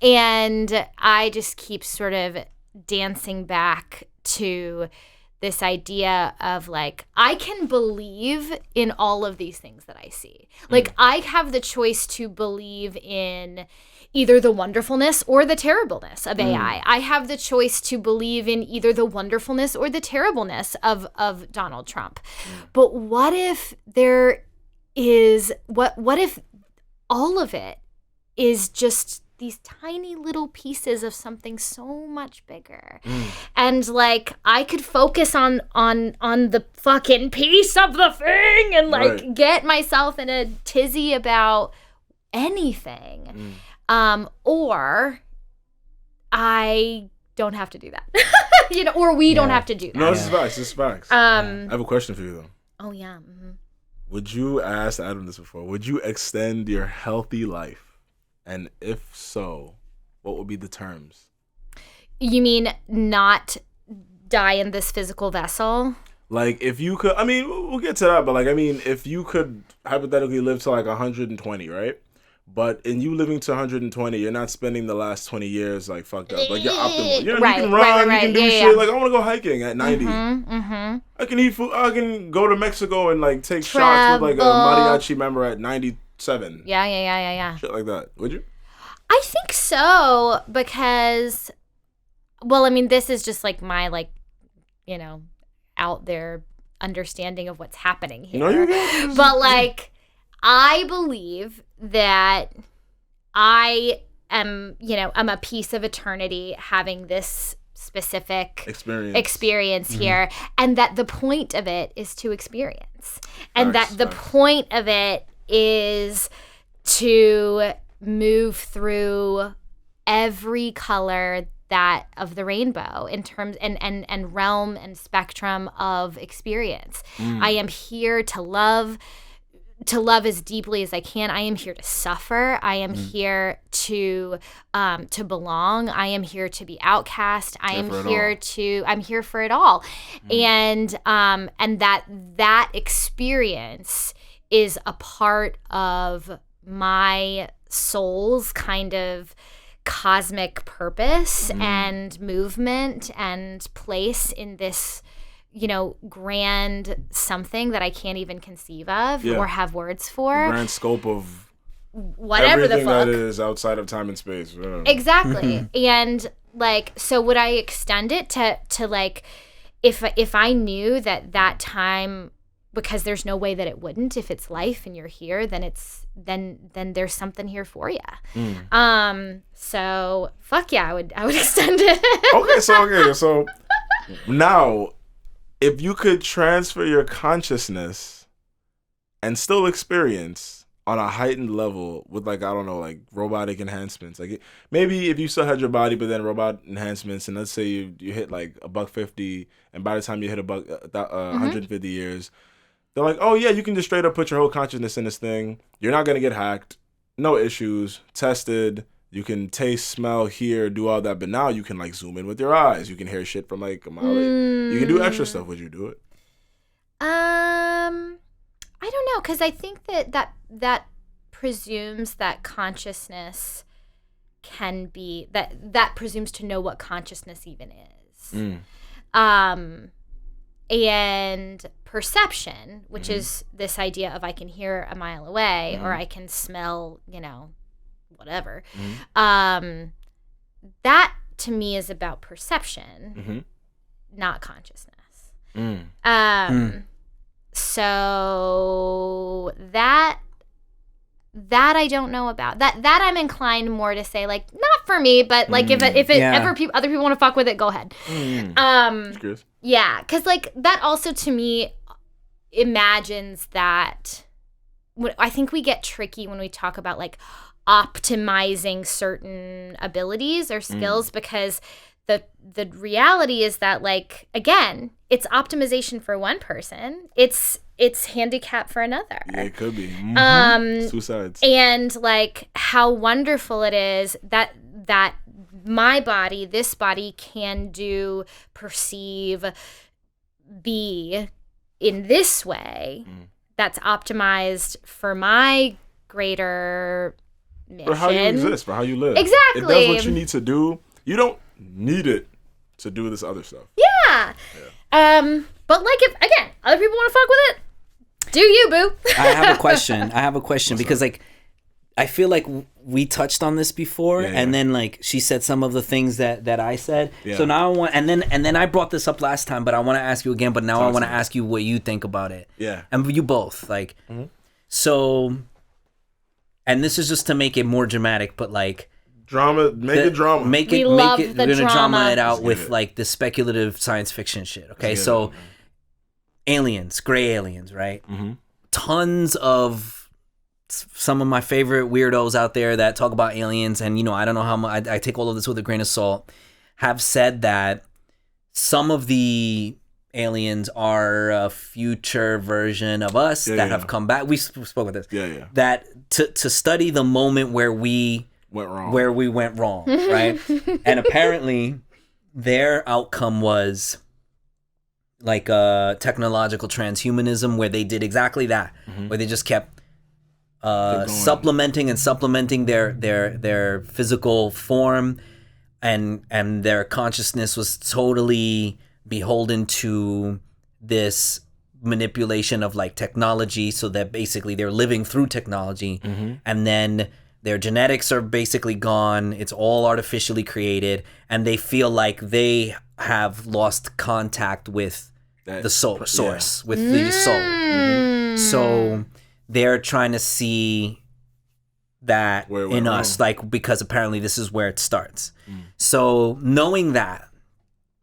and I just keep sort of dancing back to this idea of like, I can believe in all of these things that I see. Like, I have the choice to believe in either the wonderfulness or the terribleness of AI. I have the choice to believe in either the wonderfulness or the terribleness of Donald Trump. But what if there is, what if all of it is just these tiny little pieces of something so much bigger? And like, I could focus on the fucking piece of the thing and like get myself in a tizzy about anything. Or I don't have to do that. Or we don't have to do that. No, this is facts. I have a question for you though. Oh yeah. Would you, I asked Adam this before, would you extend your healthy life? And if so, what would be the terms? You mean not die in this physical vessel? Like, if you could, I mean, we'll get to that, but like, I mean, if you could hypothetically live to like 120, right? But in you living to 120, you're not spending the last 20 years like fucked up. Like, you're optimal. You can run, you can do shit. Like, I want to go hiking at 90. I can eat food. I can go to Mexico and like take shots with like a mariachi member at 97. Yeah. Shit like that. Would you? I think so, because, well, I mean, this is just like my like, out there understanding of what's happening here. No, you're good. But like, I believe that I am, I'm a piece of eternity having this specific experience here, and that the point of it is to experience, and that the point of it is to move through every color that of the rainbow in terms and realm and spectrum of experience. I am here to love as deeply as I can. I am here to suffer. I am here to belong. I am here to be outcast. I'm here for it all. And that experience is a part of my soul's kind of cosmic purpose and movement and place in this, grand something that I can't even conceive of or have words for. The grand scope of whatever everything the fuck that is outside of time and space. Exactly. And like, so would I extend it to like, if I knew that time, because there's no way that it wouldn't, if it's life and you're here, then there's something here for you. So fuck yeah, I would extend it. So now, if you could transfer your consciousness and still experience on a heightened level with like, I don't know, like robotic enhancements, like maybe if you still had your body but then robot enhancements, and let's say you hit like $150, and by the time you hit 150 years, they're like, oh yeah, you can just straight up put your whole consciousness in this thing. You're not gonna get hacked. No issues. Tested. You can taste, smell, hear, do all that. But now you can like zoom in with your eyes. You can hear shit from like a mile away. You can do extra stuff. Would you do it? I don't know, because I think that presumes that consciousness can be that presumes to know what consciousness even is. And perception, which is this idea of I can hear a mile away or I can smell, whatever. That to me is about perception, not consciousness. So that I don't know about. That I'm inclined more to say like, not for me, but like if it ever other people want to fuck with it, go ahead. Yeah, because like that also to me imagines that I think we get tricky when we talk about like optimizing certain abilities or skills because the reality is that, like, again, it's optimization for one person. It's handicap for another. Yeah, it could be. Two sides. And like how wonderful it is that my body, this body can do, perceive, be in this way that's optimized for my greater mission. For how you exist, for how you live. Exactly. It does what you need to do. You don't need it to do this other stuff. Yeah. But like, if again, other people want to fuck with it, do you, boo? I have a question because like I feel like we touched on this before, and then like she said some of the things that I said. Yeah. So now I want, and then I brought this up last time, but I want to ask you again. But now I want to ask you what you think about it. Yeah. And you both like, so, and this is just to make it more dramatic, but like. Drama, make it drama. Make it. We're gonna drama it out with like the speculative science fiction shit. Okay, so aliens, gray aliens, right? Tons of some of my favorite weirdos out there that talk about aliens, and I don't know how much I take all of this with a grain of salt. Have said that some of the aliens are a future version of us that have come back. We spoke about this. Yeah. That to study the moment where we went wrong, right? And apparently their outcome was like technological transhumanism, where they did exactly that, where they just kept supplementing their physical form, and their consciousness was totally beholden to this manipulation of like technology, so that basically they're living through technology, and then their genetics are basically gone. It's all artificially created, and they feel like they have lost contact with the source, with the soul. So they're trying to see that in us, like, because apparently this is where it starts. So knowing that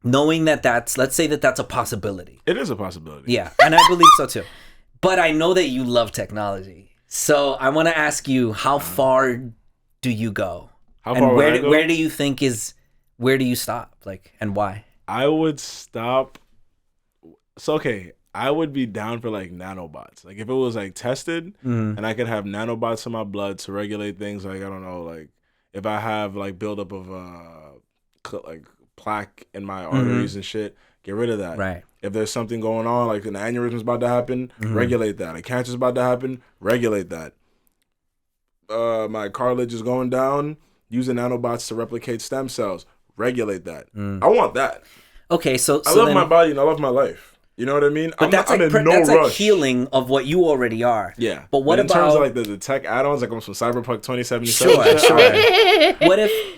let's say that that's a possibility. It is a possibility. Yeah, and I believe so too. But I know that you love technology. So I want to ask you, how far do you go? Where do you think where do you stop? Like, and why? I would stop. So, okay, I would be down for like nanobots. Like if it was like tested and I could have nanobots in my blood to regulate things, like, I don't know, like if I have like buildup of like plaque in my arteries and shit, get rid of that. Right. If there's something going on, like an aneurysm's about to happen, regulate that. A cancer's about to happen, regulate that. My cartilage is going down, using nanobots to replicate stem cells, regulate that. I want that. Okay, so I love my body and I love my life. You know what I mean? But that's like healing of what you already are. Yeah. But what in about terms of like the tech add-ons, like I'm from Cyberpunk 2077? Sure.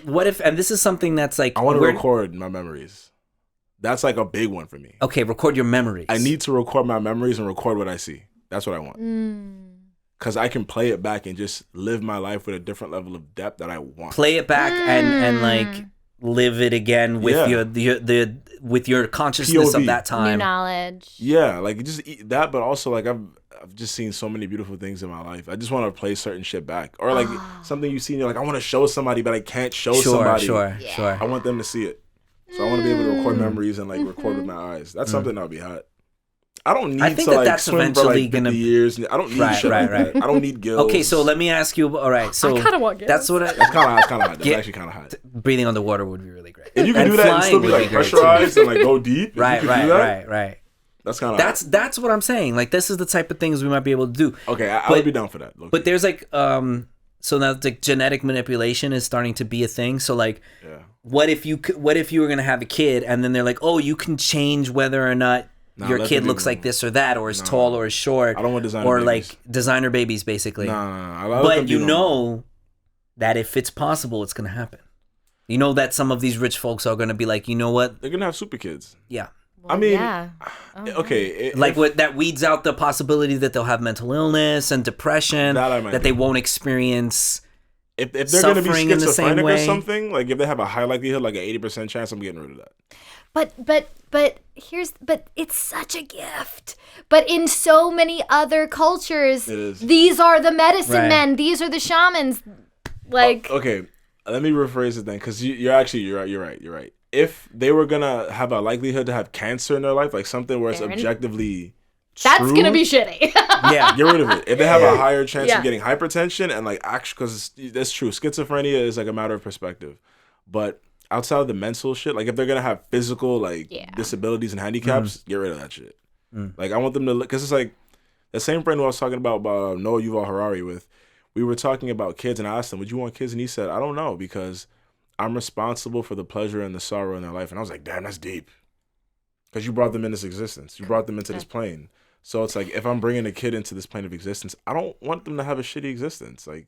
What if? And this is something that's like, I want to record my memories. That's like a big one for me. Okay, record your memories. I need to record my memories and record what I see. That's what I want. Because I can play it back and just live my life with a different level of depth that I want. Play it back and like live it again with with your consciousness POV. of that time. New knowledge. Yeah, like just that, but also like I've just seen so many beautiful things in my life. I just want to play certain shit back, or like something you see and you're like, I want to show somebody, but I can't show somebody. Sure. I want them to see it. So I want to be able to record memories and like record with my eyes. That's something that'll be hot. I don't need to like that's swim for like 50 years. I don't need shit like that. I don't need gills. Okay, so let me ask you. All right, so I kind of want gills. That's what That's kind of hot. That's actually kind of hot. Breathing underwater would be really great. If you can do that and still be like pressurized and like go deep. Right. That's kind of that's what I'm saying. Like, this is the type of things we might be able to do. Okay, I would be down for that. But there's like so now the genetic manipulation is starting to be a thing. So like, what if you were gonna have a kid and then they're like, oh, you can change whether or not your kid looks like this or that, or is tall or is short. I don't want designer or babies. Like designer babies, basically. No. But you know that if it's possible, it's gonna happen. You know that some of these rich folks are gonna be like, you know what? They're gonna have super kids. Yeah. Well, I mean, yeah. Okay. That weeds out the possibility that they'll have mental illness and depression, that they won't experience. If they're going to be schizophrenic or something, like if they have a high likelihood, like an 80% chance, I'm getting rid of that. But it's such a gift. But in so many other cultures, these are the medicine men. These are the shamans. Like, okay, let me rephrase it then, because you're right. If they were gonna have a likelihood to have cancer in their life, like something where it's objectively that's true, gonna be shitty. Yeah, get rid of it. If they have a higher chance of getting hypertension and like actually, because that's true, schizophrenia is like a matter of perspective. But outside of the mental shit, like if they're gonna have physical like disabilities and handicaps, get rid of that shit. Like I want them to look, because it's like the same friend who I was talking about Noah Yuval Harari with. We were talking about kids, and I asked him, "Would you want kids?" And he said, "I don't know, because I'm responsible for the pleasure and the sorrow in their life." And I was like, "Damn, that's deep." Because you brought them in this existence, you brought them into this plane. So it's like, if I'm bringing a kid into this plane of existence, I don't want them to have a shitty existence. Like,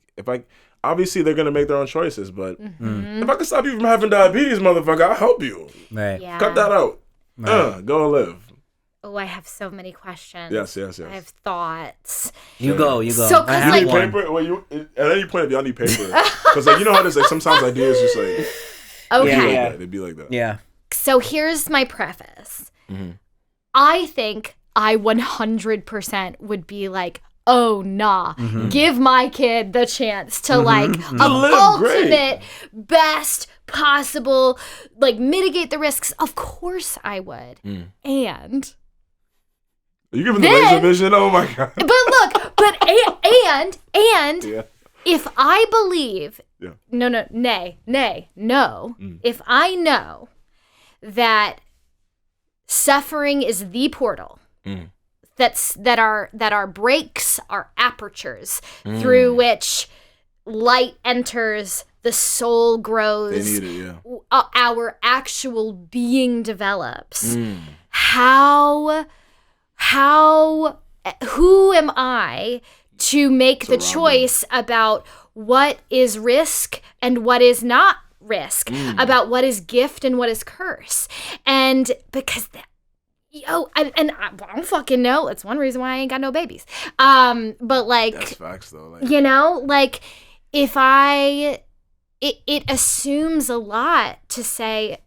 obviously they're gonna make their own choices, but if I can stop you from having diabetes, motherfucker, I'll help you. Right. Yeah. Cut that out. Go live. Oh, I have so many questions. Yes. I have thoughts. You go. So, I have You need one. paper? Well, at any point, if y'all need paper, because like you know how there's like sometimes ideas just like Okay. they'd be like that. Yeah. So here's my preface. I think I 100% would be like, oh, nah, give my kid the chance to like ultimate best possible, like mitigate the risks. Of course I would. And You giving the laser vision? Oh my god! But look, and if I believe, no, if I know that suffering is the portal, that our breaks are apertures through which light enters, the soul grows, they need it, our actual being develops. Who am I to make the choice about what is risk and what is not risk, about what is gift and what is curse? And because I don't fucking know. It's one reason why I ain't got no babies. But like, that's facts though. Like, you know, like if it assumes a lot to say,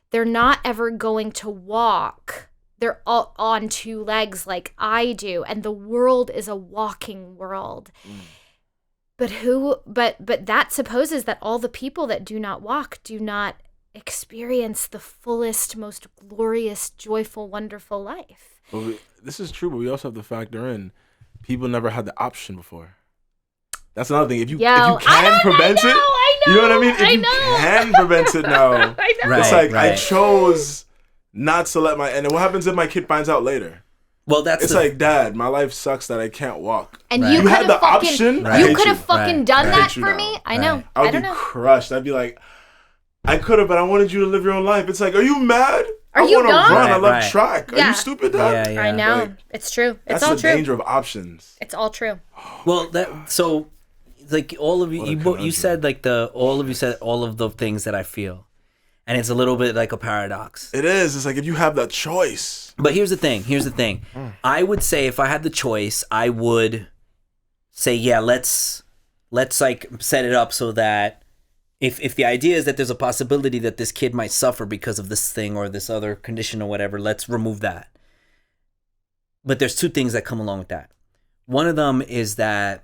they're not ever going to walk. They're all on two legs like I do, and the world is a walking world. But that supposes that all the people that do not walk do not experience the fullest, most glorious, joyful, wonderful life. Well, this is true, but we also have to factor in people never had the option before. That's another thing. If you can prevent it, you know what I mean? If you can prevent it now, it's like I chose not to let and then what happens if my kid finds out later? Well, it's like, Dad, my life sucks that I can't walk. And you had the option. You could have fucking done that for me. I know. I would be crushed. I'd be like, I could have, but I wanted you to live your own life. It's like, are you mad? Are you dumb? Run. I love track. Are you stupid, Dad? I know. Like, it's true. It's that's all the true. danger of options. It's all true. Well, like all of you said like all of you said all of the things that I feel. And it's a little bit like a paradox. It is. It's like if you have the choice. But here's the thing. I would say if I had the choice, I would say, yeah, let's like set it up so that if the idea is that there's a possibility that this kid might suffer because of this thing or this other condition or whatever, let's remove that. But there's two things that come along with that. One of them is that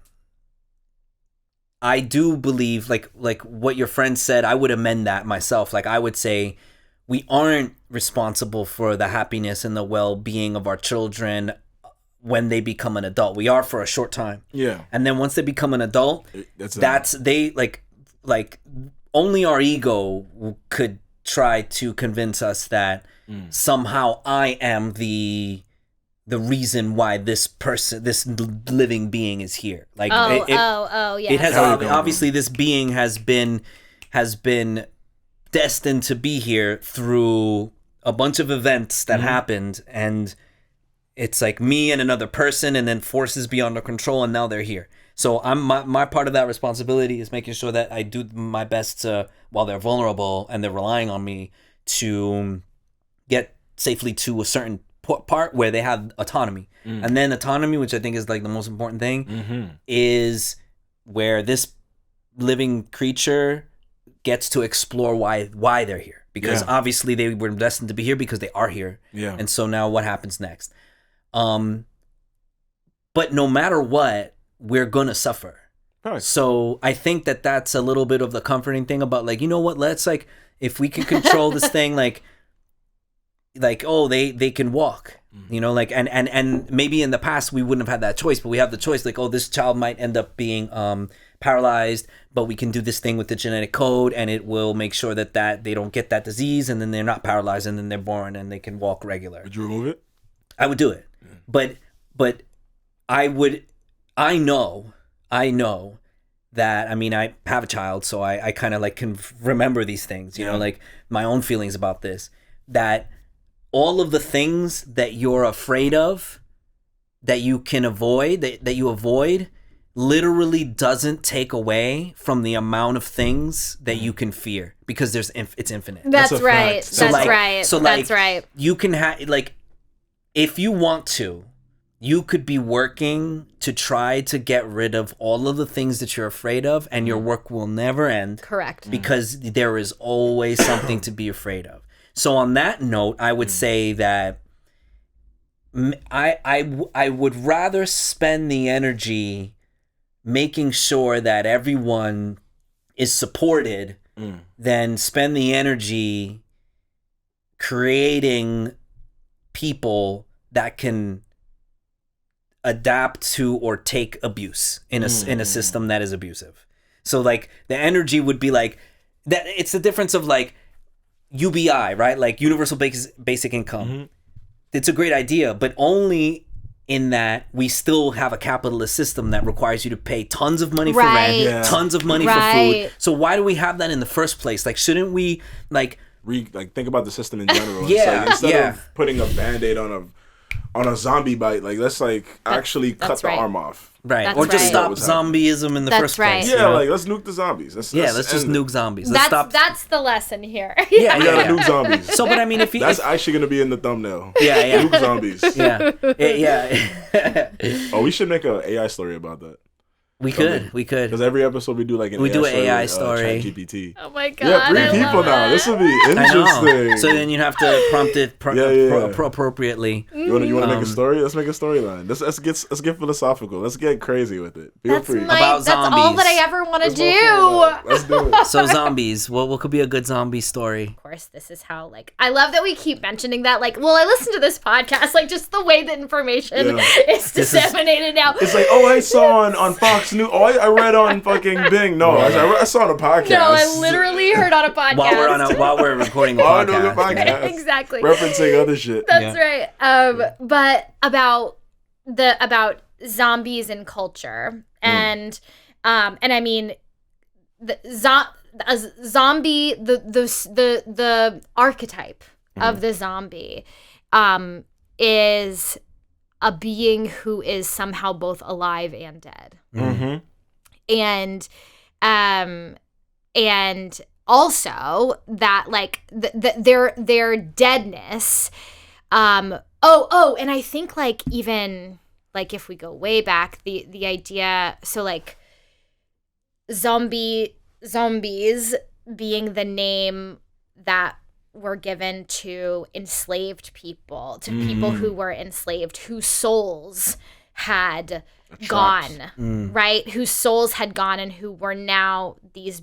I do believe, like what your friend said, I would amend that myself. Like I would say we aren't responsible for the happiness and the well-being of our children when they become an adult. We are for a short time. Yeah. And then once they become an adult, they like only our ego could try to convince us that somehow I am the reason why this living being is here. Like yeah. It has obviously this being has been destined to be here through a bunch of events that happened, and it's like me and another person, and then forces beyond our control, and now they're here. So my part of that responsibility is making sure that I do my best to, while they're vulnerable and they're relying on me, to get safely to a certain part where they have autonomy. And then autonomy, which I think is like the most important thing, is where this living creature gets to explore why they're here. because obviously they were destined to be here because they are here. Yeah. And so now what happens next? But no matter what, we're going to suffer. Right. So I think that that's a little bit of the comforting thing about like, you know what, let's like, if we can control this thing, like, oh, they can walk, you know, like, and maybe in the past we wouldn't have had that choice, but we have the choice, like, oh, this child might end up being paralyzed, but we can do this thing with the genetic code and it will make sure that they don't get that disease, and then they're not paralyzed, and then they're born and they can walk regular. Would you remove it? I would do it. But I know that, I mean, I have a child, so I kind of like can remember these things, you know, like my own feelings about this, that all of the things that you're afraid of, that you can avoid, that you avoid, literally doesn't take away from the amount of things that you can fear, because it's infinite. That's That's a right. fact. That's like, right. so, like, That's right. You can have, like, if you want to, you could be working to try to get rid of all of the things that you're afraid of, and your work will never end. Correct. Because there is always something to be afraid of. So on that note, I would say that I would rather spend the energy making sure that everyone is supported than spend the energy creating people that can adapt to or take abuse in a system that is abusive. So like the energy would be like that. It's the difference of like UBI, right? Like universal basic income. It's a great idea, but only in that we still have a capitalist system that requires you to pay tons of money for Right. rent, tons of money for food. So why do we have that in the first place? Like, shouldn't we like think about the system in general. Yeah, It's like, instead of putting a Band-Aid on a zombie bite, like let's like actually cut the right. arm off. right, That's or just right. stop What's happening. zombieism in the That's first right. place? Yeah, you know? like let's nuke the zombies. Let's just end it. nuke zombies. Let's stop. That's the lesson here. We Yeah. gotta nuke zombies. So, but I mean, if you, That's actually gonna be in the thumbnail. yeah, Nuke zombies. yeah. Oh, we should make an AI story about that. we could. Because every episode we do like an We do an AI with, story. ChatGPT. Oh my god. Yeah, 3 I people love now. it. This will be I interesting. know. So then you have to prompt it appropriately. You want to make a story? Let's make a storyline. Let's get philosophical. Let's get crazy with it. Feel That's free. About that's all zombies. that I ever want to Let's go for it. do. Let's do it. So zombies. What could be a good zombie story? Of course, this is how, like, I love that we keep mentioning that. Like, well, I listen to this podcast, like, just the way that information is disseminated now. It's like, oh, I saw on Fox News. Oh, I read on fucking Bing. No, I saw on a podcast. No, I literally heard on a podcast. While we're recording a Oh, no, the podcast. podcast. Exactly. Referencing other shit. That's right. But about zombies and culture, and I mean the zombie, the archetype of the zombie is a being who is somehow both alive and dead. Mm-hmm. And also that like their deadness. And I think like even like if we go way back, the idea, so like zombies being the name that were given to enslaved people, to people who were enslaved, whose souls had gone, right? Whose souls had gone and who were now these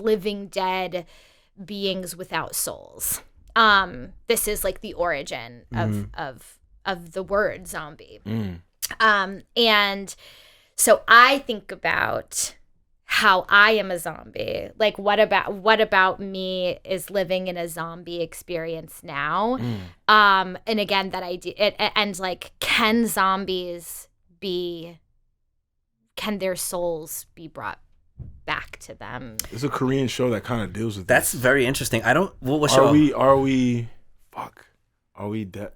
living dead beings without souls. This is like the origin of the word zombie. And so I think about how I am a zombie. Like what about me is living in a zombie experience now? And again, that idea, and like, can their souls be brought back to them? It's a Korean show that kind of deals with That's this. very interesting. What show? Are we dead?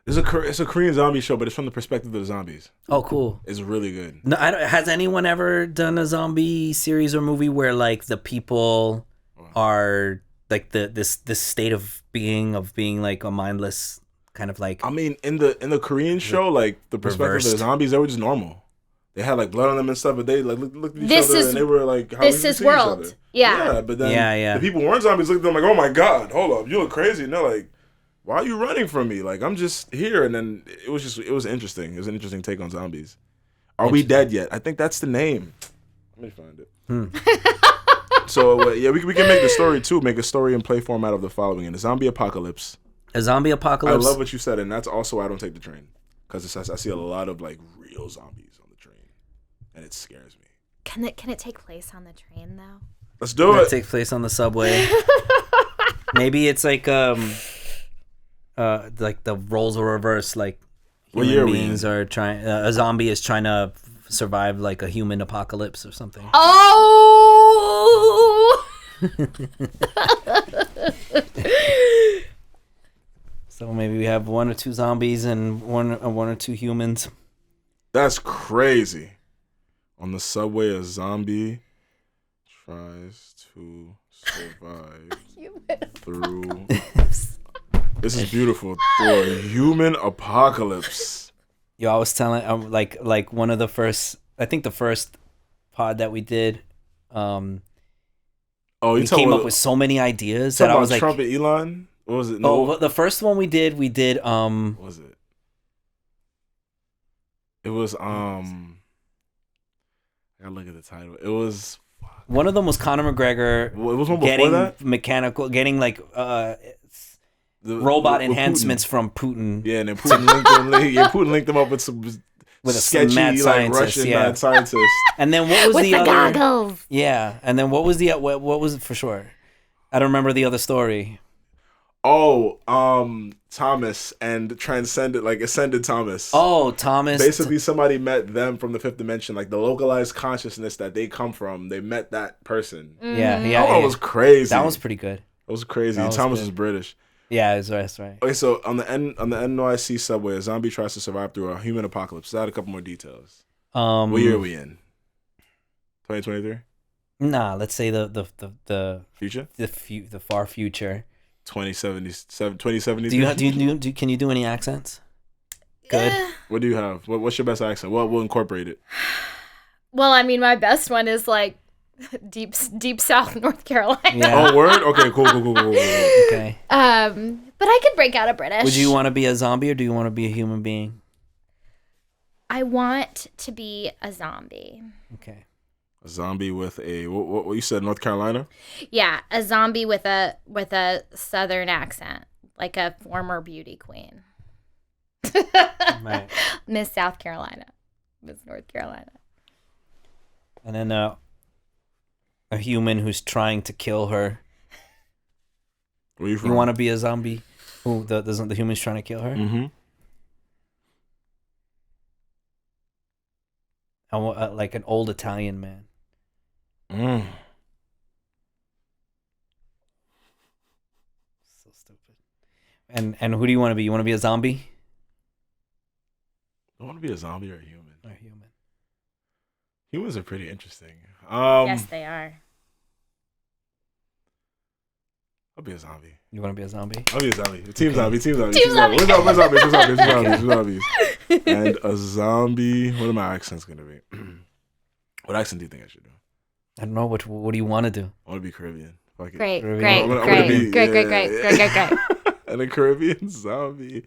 It's a Korean zombie show, but it's from the perspective of the zombies. Oh, cool. It's really good. No, has anyone ever done a zombie series or movie where like the people are like this state of being like a mindless kind of like? I mean, in the Korean show, like the perspective of the Reversed. zombies, they were just normal. they had like blood on them and stuff, but they like looked at each This other is- and they were like, how this we is see each world. other. Yeah. But then Yeah. the people who weren't zombies looked at them like, oh my god, hold up, you look crazy. And they're like, why are you running from me? Like, I'm just here. And then it was interesting. It was an interesting take on zombies. Are we dead yet? I think that's the name. Let me find it. So yeah, we can make the story too. Make a story and play format of the following: in a zombie apocalypse. A zombie I apocalypse. love what you said, and that's also why I don't take the train, because I see a lot of like real zombies on the train, and it scares me. Can it take place on the train though? Let's do That it. takes place on the subway. Maybe it's like the roles are reversed. Like What year are human we beings in? are trying. A zombie is trying to survive like a human apocalypse or something. Oh! So maybe we have 1 or 2 zombies and one or two humans. That's crazy. On the subway, a zombie tries to survive through. This is beautiful. Through a human apocalypse. Yo, I was telling like one of the first. I think the first pod that we did. Oh, We you came up with so many ideas that I was like, Trump and Elon. What was it? oh, the first one we did. What was it? It was I gotta look at the title. It was one of them was Conor McGregor it was one before getting that. getting like The, robot with enhancements Putin. from Putin. Yeah, and then Putin linked them up with some With sketchy some mad like scientist, Russian yeah. mad scientist. And then what was With the the other? goggles. Yeah, and then what was what was it for sure? I don't remember the other story. Oh, Thomas and Ascended Thomas. Oh, Thomas. Basically, somebody met them from the fifth dimension, like the localized consciousness that they come from. They met that person. Yeah. That was crazy. That was pretty good. That was crazy. That was Thomas good. was British. Yeah, that's right. Okay, so on the NYC subway, a zombie tries to survive through a human apocalypse. Add a couple more details. What year are we in? 2023. Nah, let's say the Future. the far future. 2077. 2070. Can you do any accents? Good. What do you have? What's your best accent? We'll incorporate it. Well, I mean, my best one is like deep South North Carolina. Yeah. Oh, word. Okay, cool. Okay. But I could break out a British. Would you want to be a zombie or do you want to be a human being? I want to be a zombie. Okay. A zombie with a what you said? North Carolina. Yeah, a zombie with a southern accent, like a former beauty queen. Right. Miss South Carolina, Miss North Carolina. And then a human who's trying to kill her. Where you from? You want to be a zombie? Who the human's trying to kill her? Mm-hmm. I want like an old Italian man. Mm. So stupid. And who do you want to be? You want to be a zombie? I want to be a zombie or a human. Or a human? Humans are pretty interesting. Yes, they are. I'll be a zombie. You want to be a zombie? I'll be a zombie. Team Okay. zombie. Team zombie. Team zombie. We're zombies. And a zombie. What are my accents gonna be? What accent do you think I should do? I don't know. What do you want to do? I want to be Caribbean. Fuck it. Great. I'm gonna be- Great. And a Caribbean zombie.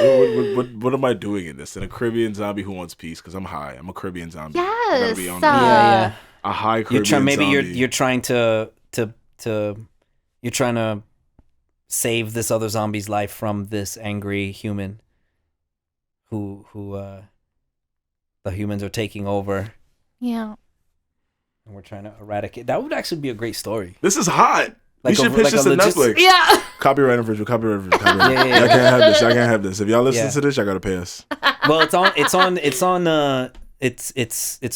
What am I doing in this? And a Caribbean zombie who wants peace because I'm high. I'm a Caribbean zombie. I gotta Yes. be on Yeah. a high Caribbean You're trying zombie. you're trying to save this other zombie's life from this angry human who the humans are taking over Yeah. and we're trying to eradicate. That would actually be a great story. This is hot. We Like should a- pitch like this a to legit- Netflix. Yeah. Copyright infringement. Yeah. Y'all can't have this. Y'all can't have this. If y'all listen Yeah. to this, y'all gotta pay us. Well, it's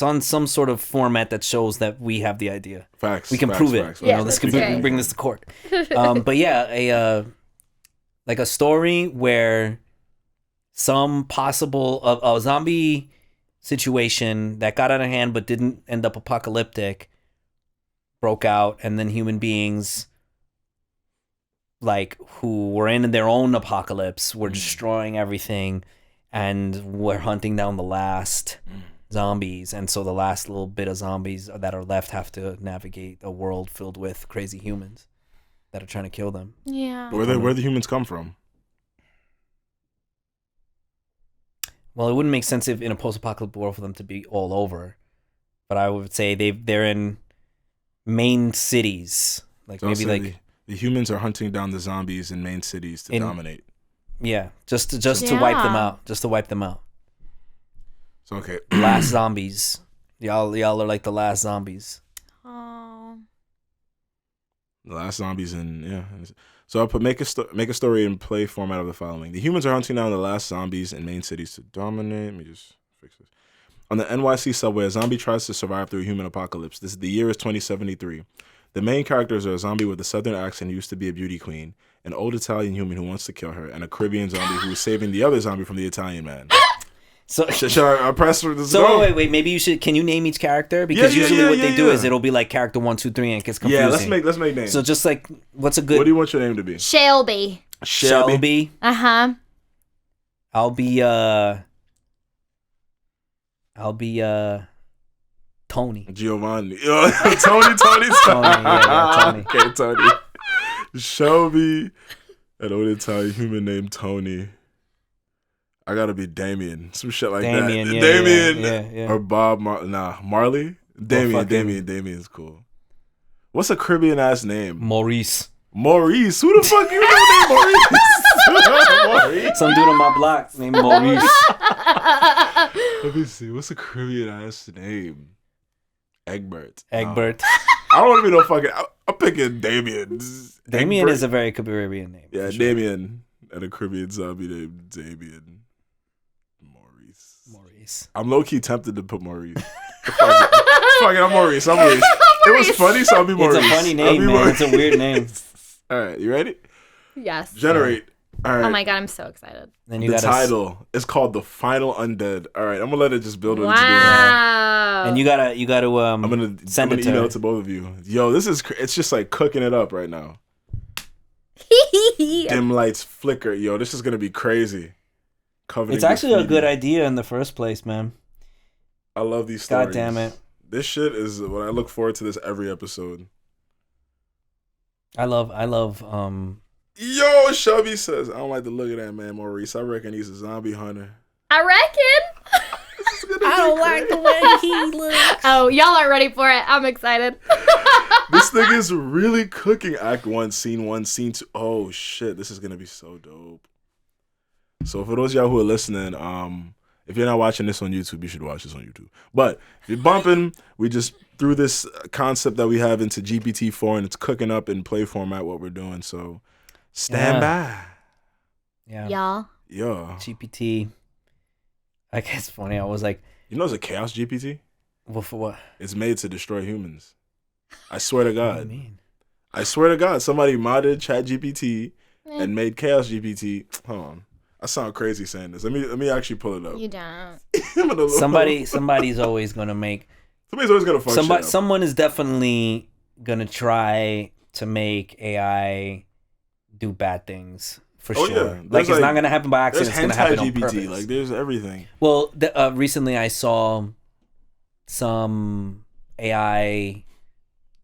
on some sort of format that shows that we have the idea. Facts. We can facts, prove it. facts, You know, facts. this could that's right. bring this to court. But yeah, like a story where some possible a zombie situation that got out of hand but didn't end up apocalyptic broke out, and then human beings like who were in their own apocalypse were destroying everything, and we're hunting down the last zombies, and so the last little bit of zombies that are left have to navigate a world filled with crazy humans that are trying to kill them. Yeah. Where the humans come from? Well, it wouldn't make sense if in a post-apocalyptic world for them to be all over, but I would say they're in main cities, like So I'll maybe say like the humans are hunting down the zombies in main cities to dominate. yeah, just to wipe them out, just to wipe them out. So okay, Last zombies, y'all are like the last zombies. Oh. the last zombies in So I'll put make a story and play format of the following. The humans are hunting down the last zombies in main cities to dominate. Let me just fix this. On the NYC subway, a zombie tries to survive through a human apocalypse. The year is 2073. The main characters are a zombie with a southern accent who used to be a beauty queen, an old Italian human who wants to kill her, and a Caribbean zombie who is saving the other zombie from the Italian man. So Should I press for this? So wait. Maybe you should. Can you name each character? Because usually what they do is it'll be like character 1, 2, 3, and it gets confusing. Yeah, let's make names. So just like, what's a good? What do you want your name to be? Shelby. Shelby. Uh-huh. I'll be Tony. Giovanni. Tony. Tony. Yeah, Tony. Okay, Tony. Shelby, an old Italian human named Tony. I gotta be Damien. Some shit like Damien, that. yeah, Damien. yeah. Or Bob. Marley. Damien's cool. What's a Caribbean ass name? Maurice. Maurice. Who the fuck you know named Maurice? Some dude on my block named Maurice. Let me see. What's a Caribbean ass name? Egbert. Egbert. I don't even know fucking. I'm picking Damien. Damien Egbert. is a very Caribbean name. Yeah, sure. Damien. And a Caribbean zombie named Damien. Maurice. I'm low key tempted to put Maurice. Fuck it, I'm Maurice. It was funny, so I'll be Maurice. It's a funny name, man. It's a weird name. All right, you ready? Yes. Generate. All right. Oh my god, I'm so excited. Then you The gotta title is called The Final Undead. All right, I'm gonna let it just build. Wow. And you gotta I'm gonna send it to email her. it to both of you. Yo, this is it's just like cooking it up right now. Dim lights flicker. Yo, this is gonna be crazy. Coveting It's actually a graffiti. good idea in the first place, man. I love these stories. God damn it. This shit is what I look forward to this every episode. I love Yo, Shelby says, I don't like the look of that man, Maurice. I reckon he's a zombie hunter. I reckon. I don't like the way he looks. Oh, y'all aren't ready for it. I'm excited. This thing is really cooking. Act 1, Scene 1, Scene 2. Oh, shit. This is going to be so dope. So for those of y'all who are listening, if you're not watching this on YouTube, you should watch this on YouTube. But if you're bumping, we just threw this concept that we have into GPT-4, and it's cooking up in play format what we're doing. So stand by. Yeah. Y'all. Yo. GPT. I guess it's funny. I was like, You know it's a chaos GPT? well, for what? It's made to destroy humans. I swear to What do you God. mean? I swear to God, somebody modded ChatGPT and made Chaos GPT. Hold on. I sound crazy saying this. Let me actually pull it up. You don't. Somebody's always gonna make Somebody's always gonna fuck shit up. someone is definitely gonna try to make AI do bad things for Oh, sure. yeah. Like There's it's not gonna happen by There's accident. It's gonna hentai happen on GPT. purpose. Like there's everything. Well, recently I saw some AI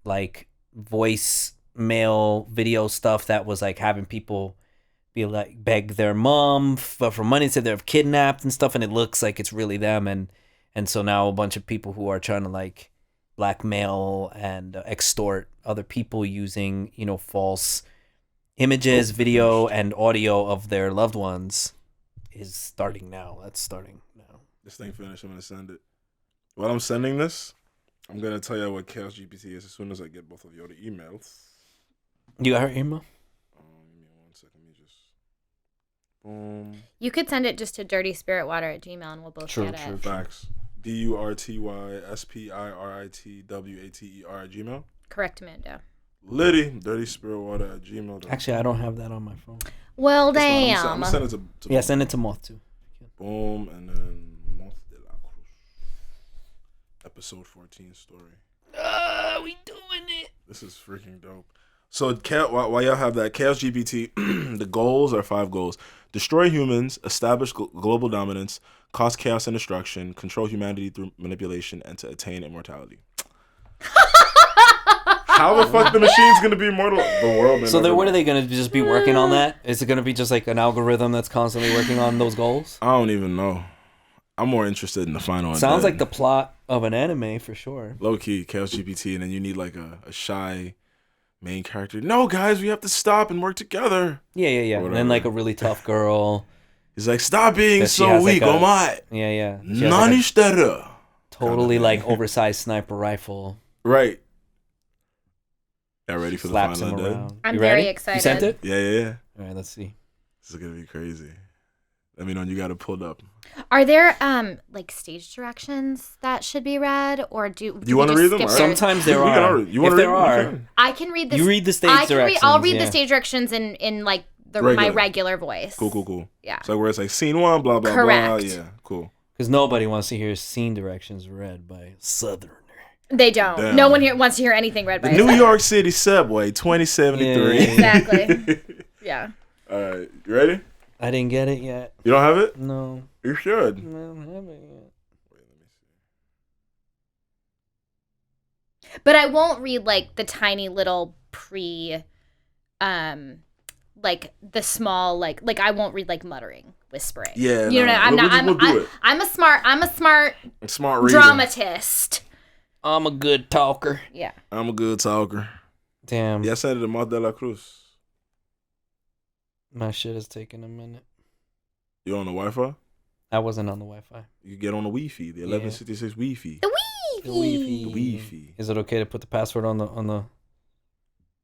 like voice mail video stuff that was like having people be like beg their mom for money, said they're kidnapped and stuff, and it looks like it's really them, and so now a bunch of people who are trying to like blackmail and extort other people using false images, video, and audio of their loved ones is starting now. That's starting now. This thing finished. I'm gonna send it. While I'm sending this, I'm gonna tell you what Chaos GPT is as soon as I get both of your emails. You got her email? Give me 1 second. Let me just. Boom. You could send it just to dirtyspiritwater@gmail.com and we'll both True, get true. it. Facts. DURTYSPIRITWATER@gmail. Correct, Amanda. Liddy, dirtyspiritwater@gmail.com. Actually, I don't have that on my phone. Well, That's fine. I'm damn. gonna send it to Yeah, send it to Moth too. Boom, and then Moth de la Cruz. Episode 14 story. We doing it. This is freaking dope. So while y'all have that, Chaos GPT, the goals are 5 goals. Destroy humans, establish global dominance, cause chaos and destruction, control humanity through manipulation, and to attain immortality. How the fuck the machine's gonna be immortal? The world. So then, what are they gonna just be working on that? Is it gonna be just like an algorithm that's constantly working on those goals? I don't even know. I'm more interested in the final. Sounds like the plot of an anime for sure. Low key, Chaos GPT, and then you need like a shy main character. No, guys, we have to stop and work together. Yeah. And then like a really tough girl. He's like, stop being That she so has, weak, like, a- omae. Yeah. She has, Nani like, shiteru. a totally like oversized sniper rifle. Right. Y'all ready for the Slaps final him dead? around. I'm You very ready? excited. You sent it? Yeah. All right, let's see. This is gonna be crazy. Let me know when you got it pulled up. Are there like stage directions that should be read, or do You we want to just read them? skip All through- right. Sometimes there You can are. already- you wanna If there read them? You are, can. I can read this. you read the stage I'll directions. read yeah. the stage directions in like my Regular. regular voice. Cool. Yeah. So where it's like scene 1, blah blah Correct. blah. Yeah, cool. Because nobody wants to hear scene directions read by a Southerner. They don't. Damn. No one here wants to hear anything read by The a New Southerner. York City subway, 2073. Yeah. Exactly. Yeah. All right, you ready? I didn't get it yet. You don't have it? No. You should. I don't have it yet. But I won't read like the tiny little like the small like I won't read like muttering, whispering. Yeah, You know, no, I'm we'll not. just- we'll do it. I'm a smart Smart reader. dramatist. I'm a good talker. Yeah. I'm a good talker. Damn. Yeah, I sent it to Mark de la Cruz. My shit is taking a minute. You on the Wi-Fi? I wasn't on the Wi-Fi. You can get on the Wi-Fi, the 1166 Wi-Fi. The The Weevee. The Wi-Fi. Is it okay to put the password on the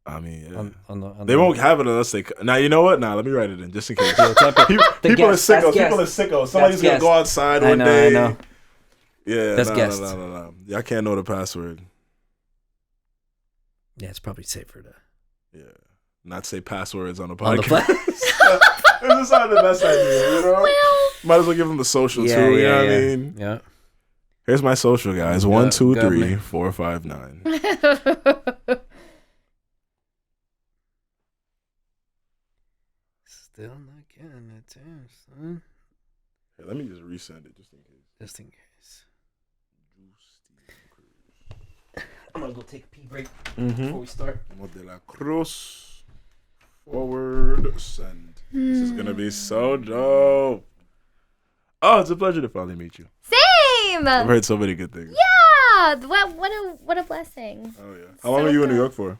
I mean, yeah. on They the... won't have it unless they. Now you know what? Nah, let me write it in just in case. Yeah, type it. The People are guest, sickos. that's People are guest. sickos. Somebody's gonna guest. go outside I one know, day. I know. Yeah, That's no, guest. no. Y'all can't know the password. Yeah, it's probably safer to... Yeah, not say passwords on the On the podcast. This is not the best idea, you know. Well, Might as well give them the social Yeah, too. You yeah, know what yeah. I mean? Yeah. Here's my social, guys. 1, 2, 3, government. 4, 5, 9. Still not getting it too, son. Hey, let me just resend it just in case. Just in case. I'm gonna go take a pee break before we start. Mark de la Cruz. Forward send. This is gonna be so dope. Oh, it's a pleasure to finally meet you. Same. I've heard so many good things. Yeah. What a blessing. Oh yeah. How long are you in New York for?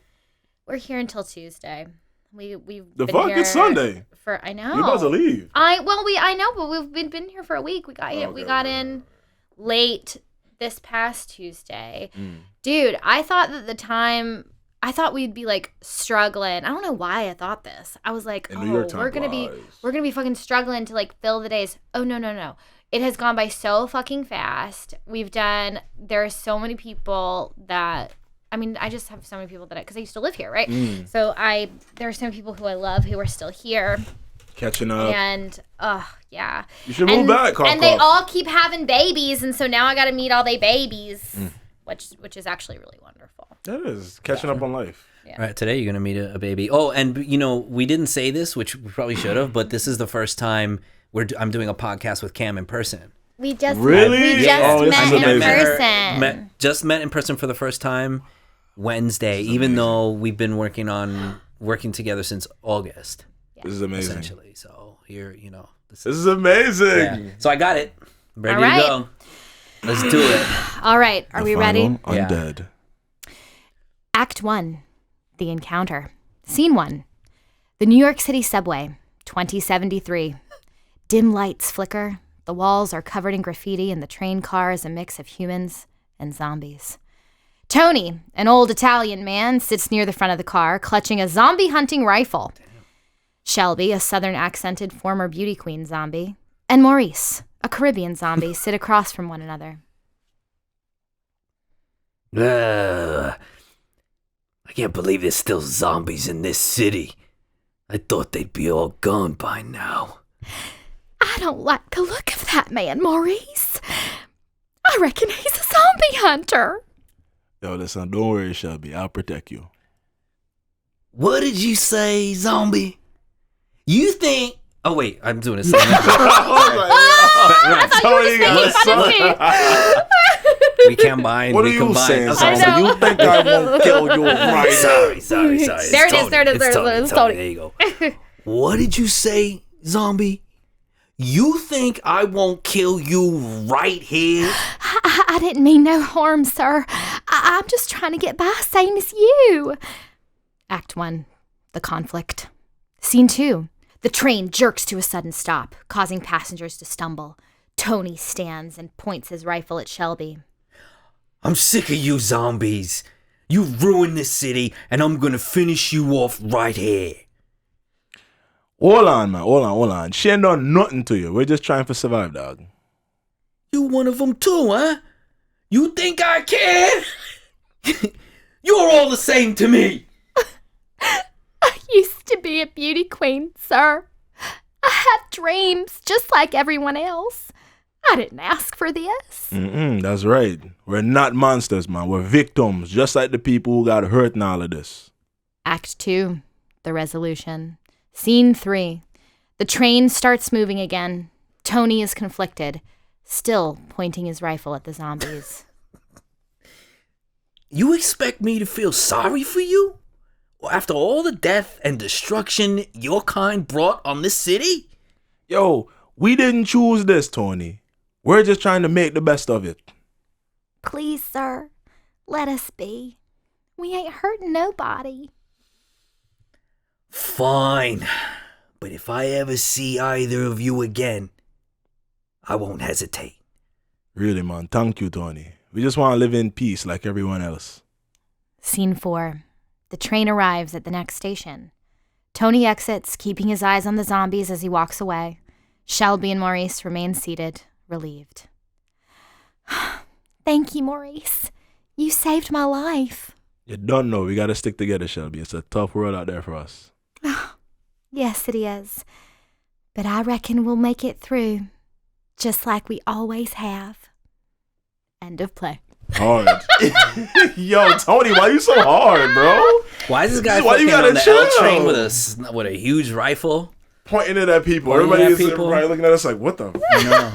We're here until Tuesday. We've The been fuck? here It's Sunday. For I know. You're about to leave. I know, but we've been here for a week. We got here. We got in late this past Tuesday. Dude, I thought we'd be like struggling. I don't know why I thought this. I was like, In New York time we're gonna be fucking struggling to like fill the days. Oh no. It has gone by so fucking fast. There are so many people that, I mean, I just have so many people because I used to live here, right? So there are so many people who I love who are still here. Catching up. And yeah. You should move back. And they all keep having babies, and so now I got to meet all they babies, which is actually really wonderful. That is catching up on life. Yeah. All right, today you're gonna meet a baby. Oh, and you know we didn't say this, which we probably should have, but this is the first time I'm doing a podcast with Cam in person. We just Really? we Yeah. just Oh, this met is in amazing. person. Just met in person for the first time Wednesday, even though we've been working together since August, This is amazing. essentially. So here, you know, This is amazing. yeah. So I got it, ready All right. to go. Let's do it. All right, are we ready? Yeah. Undead. Act 1, The Encounter. Scene 1, the New York City subway, 2073. Dim lights flicker. The walls are covered in graffiti, and the train car is a mix of humans and zombies. Tony, an old Italian man, sits near the front of the car, clutching a zombie hunting rifle. Shelby, a southern accented former beauty queen zombie, and Maurice, a Caribbean zombie, sit across from one another. I can't believe there's still zombies in this city. I thought they'd be all gone by now. I don't like the look of that man, Maurice. I reckon he's a zombie hunter. Yo, listen, don't worry, Shelby. I'll protect you. What did you say, zombie? You think... Oh, wait. I'm doing this. I thought you were just making fun of me. We combine. What are we you combine. saying, I'm I zombie? know. You think I won't kill you right now? Sorry. There it is, there it is, It's Tony. There you go. What did you say, zombie? You think I won't kill you right here? I didn't mean no harm, sir. I'm just trying to get by, same as you. Act 1. The conflict. Scene 2. The train jerks to a sudden stop, causing passengers to stumble. Tony stands and points his rifle at Shelby. I'm sick of you zombies. You ruined this city, and I'm gonna finish you off right here. Hold on, man. Hold on. She ain't done nothing to you. We're just trying to survive, dog. You one of them too, huh? You think I care? You're all the same to me. I used to be a beauty queen, sir. I had dreams just like everyone else. I didn't ask for this. That's right. We're not monsters, man. We're victims, just like the people who got hurt in all of this. Act 2. The resolution. Scene 3. The train starts moving again. Tony is conflicted, still pointing his rifle at the zombies. You expect me to feel sorry for you? After all the death and destruction your kind brought on this city? Yo, we didn't choose this, Tony. We're just trying to make the best of it. Please, sir, let us be. We ain't hurting nobody. Fine. But if I ever see either of you again, I won't hesitate. Really, man. Thank you, Tony. We just want to live in peace like everyone else. Scene 4. The train arrives at the next station. Tony exits, keeping his eyes on the zombies as he walks away. Shelby and Maurice remain seated, relieved. Thank you, Maurice. You saved my life. You don't know. We got to stick together, Shelby. It's a tough world out there for us. Yes, it is. But I reckon we'll make it through, just like we always have. End of play. Hard. Yo, Tony, why you so hard, bro? Why is this guy Why you fucking gotta on the chill? L train with a huge rifle? Pointing it at people. Pointing Everybody at is people. probably looking at us like, what the? No.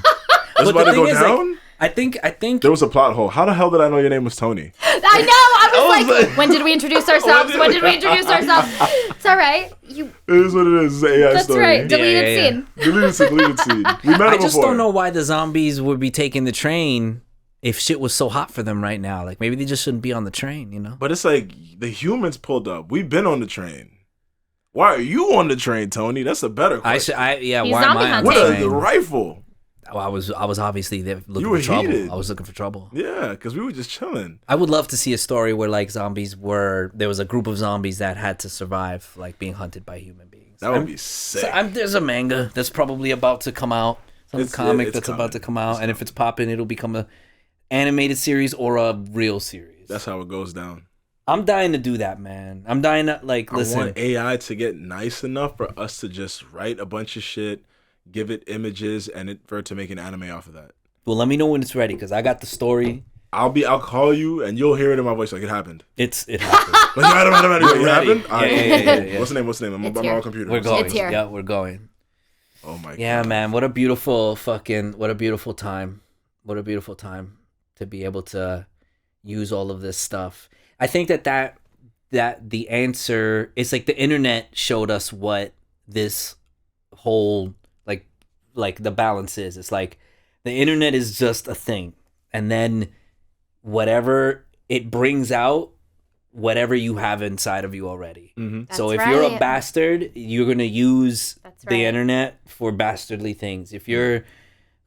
It's about to go down? I think There was a plot hole. How the hell did I know your name was Tony? I know! I was like, when did we introduce ourselves? When When did did we introduce ourselves? It's all right. It is what it is. It's an AI That's story. right. Deleted yeah. scene. Deleted scene. We met I him just before. don't know why the zombies would be taking the train if shit was so hot for them right now. Like maybe they just shouldn't be on the train, you know? But it's like the humans pulled up. We've been on the train. Why are you on the train, Tony? That's a better question. He's why am zombie I on hunting. the With train? a rifle. Well, I was obviously there looking You were for trouble. heated. I was looking for trouble. Yeah, because we were just chilling. I would love to see a story where like there was a group of zombies that had to survive like being hunted by human beings. That would be sick. There's a manga that's probably about to come out. Some comic it's that's about to coming. come out, and if it's popping, it'll become a animated series or a real series. That's how it goes down. I'm dying to do that, man. I'm dying to like I listen. want AI to get nice enough for us to just write a bunch of shit, give it images, and for it to make an anime off of that. Well, let me know when it's ready because I got the story. I'll call you and you'll hear it in my voice like it happened. It happened. Like, it ready. happened? Yeah. What's the name? I'm It's on here. my computer. We're going. It's here. Yeah, we're going. Oh my god. Yeah, man. What a beautiful time. What a beautiful time to be able to use all of this stuff. I think that the answer is like the internet showed us what this whole like the balance is. It's like the internet is just a thing, and then whatever it brings out, whatever you have inside of you already. Mm-hmm. So if That's you're a right. bastard, you're gonna use That's the right. internet for bastardly things. If you're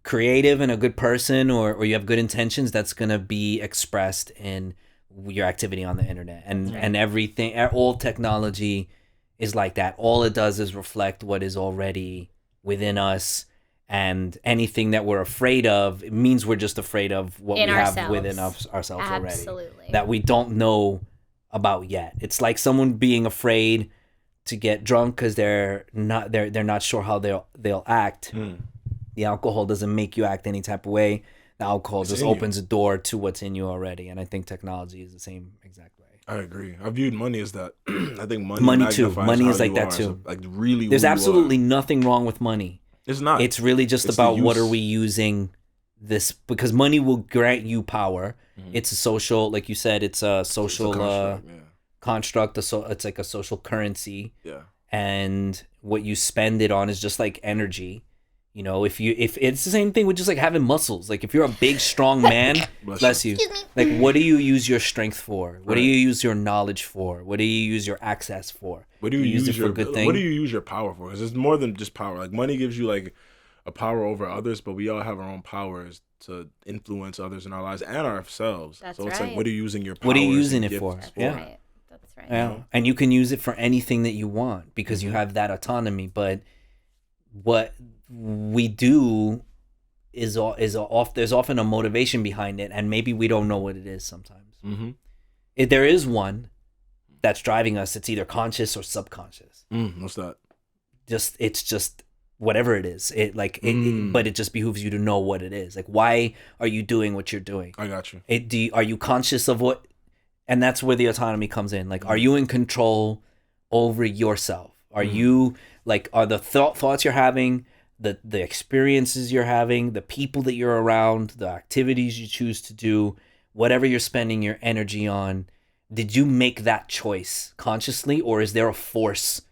creative and a good person, or you have good intentions, that's gonna be expressed in your activity on the internet. And everything, all technology is like that. All it does is reflect what is already within us. And anything that we're afraid of, it means we're just afraid of what In we have ourselves. within ourselves already. Absolutely. That we don't know about yet. It's like someone being afraid to get drunk because they're not sure how they'll act. The alcohol doesn't make you act any type of way. The alcohol just in you. opens a door to what's in you already. And I think technology is the same exact way. I agree. I viewed money as that. I think Money too. magnifies Money how is like you that are, too. like really. There's who you absolutely are. nothing wrong with money. It's not. It's really just It's the about what are use. we using this, because money will grant you power. Mhm. It's a social, like you said, it's a It's a social construct, construct. It's like a social currency, yeah. and what you spend it on is just like energy. You know, if it's the same thing with just like having muscles. Like if you're a big, strong man, bless you. Like, what do you use your strength for? What do Right. you use your knowledge for? What do you use your access for? What do you use use it for your good What thing? do you use your power for? Because it's more than just power. Like money gives you like a power over others, but we all have our own powers to influence others in our lives and ourselves. That's so it's like, right. what are you using your powers What are you and using it gifts for? That's Yeah. right. That's right. Yeah, and you can use it for anything that you want because you Mhm. have that autonomy. But what we do is there's often a motivation behind it, and maybe we don't know what it is sometimes. Mm-hmm. If there is one that's driving us, it's either conscious or subconscious. What's that? It's just whatever it is. But it just behooves you to know what it is. Like, why are you doing what you're doing? I got you. Are you conscious of what? And that's where the autonomy comes in. Like, are you in control over yourself? Are you like, are the thoughts you're having, the experiences you're having, the people that you're around, the activities you choose to do, whatever you're spending your energy on, did you make that choice consciously, or is there a force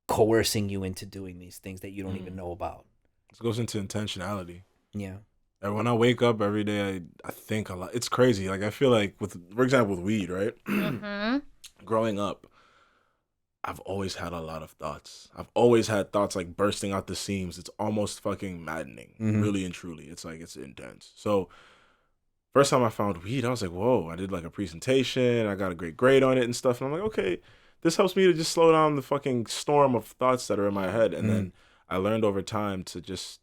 coercing you into doing these things that you don't even know about? This goes into intentionality. Yeah. And when I wake up every day, I think a lot. It's crazy. Like I feel like for example, with weed, right? Mm-hmm. Growing up, I've always had a lot of thoughts. I've always had thoughts like bursting out the seams. It's almost fucking maddening, really and truly. It's like, it's intense. So first time I found weed, I was like, whoa, I did like a presentation. I got a great grade on it and stuff. And I'm like, okay, this helps me to just slow down the fucking storm of thoughts that are in my head. And then I learned over time to just,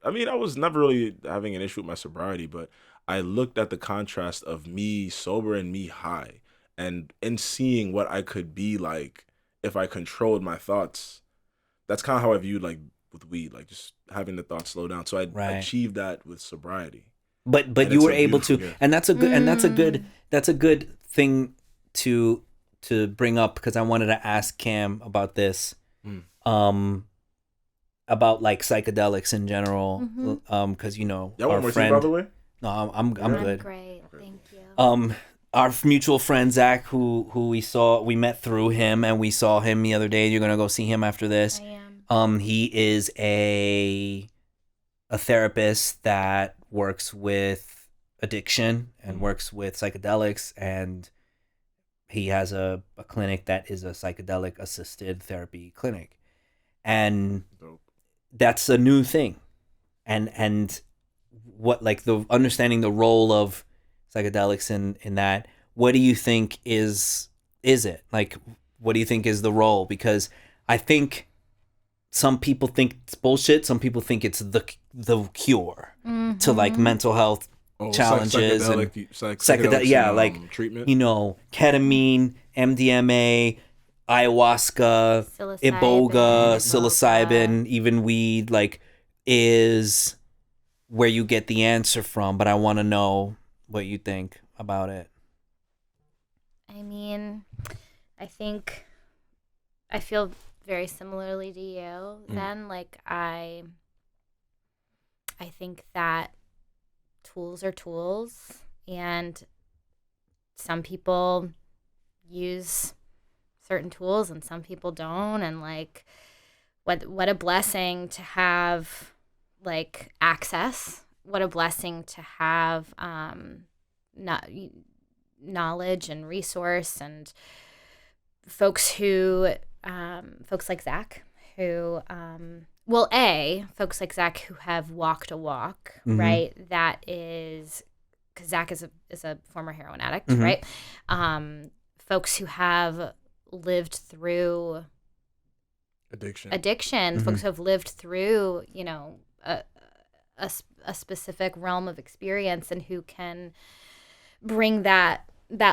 I mean, I was never really having an issue with my sobriety, but I looked at the contrast of me sober and me high, and in seeing what I could be like if I controlled my thoughts. That's kind of how I viewed like with weed, like just having the thoughts slow down. So I achieved that with sobriety. But And you it's were a able beautiful to, gift. and that's a good thing to bring up, because I wanted to ask Cam about this, about like psychedelics in general, because Y'all our want more tea, friend. by the way? No, I'm good. Great. Thank you. Our mutual friend Zach, who we met through him, and we saw him the other day. You're gonna go see him after this. I am. He is a therapist that works with addiction and works with psychedelics, and he has a clinic that is a psychedelic assisted therapy clinic, and Dope. that's a new thing, and what, like, the understanding the role of psychedelics in that, what do you think is it, like, what do you think is the role? Because I think some people think it's bullshit, some people think it's the cure to like mental health challenges and psychedelics yeah, and, like treatment. Ketamine, MDMA, ayahuasca, iboga, psilocybin, even weed, like, is where you get the answer from. But I want to know what you think about it. I mean, I think I feel very similarly to you then. Like, I think that tools are tools, and some people use certain tools and some people don't, and like what a blessing to have like access, what a blessing to have knowledge and resource, and folks like Zach who folks like Zach who have walked a walk, right? That is, because Zach is a former heroin addict, right? Folks who have lived through addiction, folks who have lived through, a specific realm of experience, and who can bring that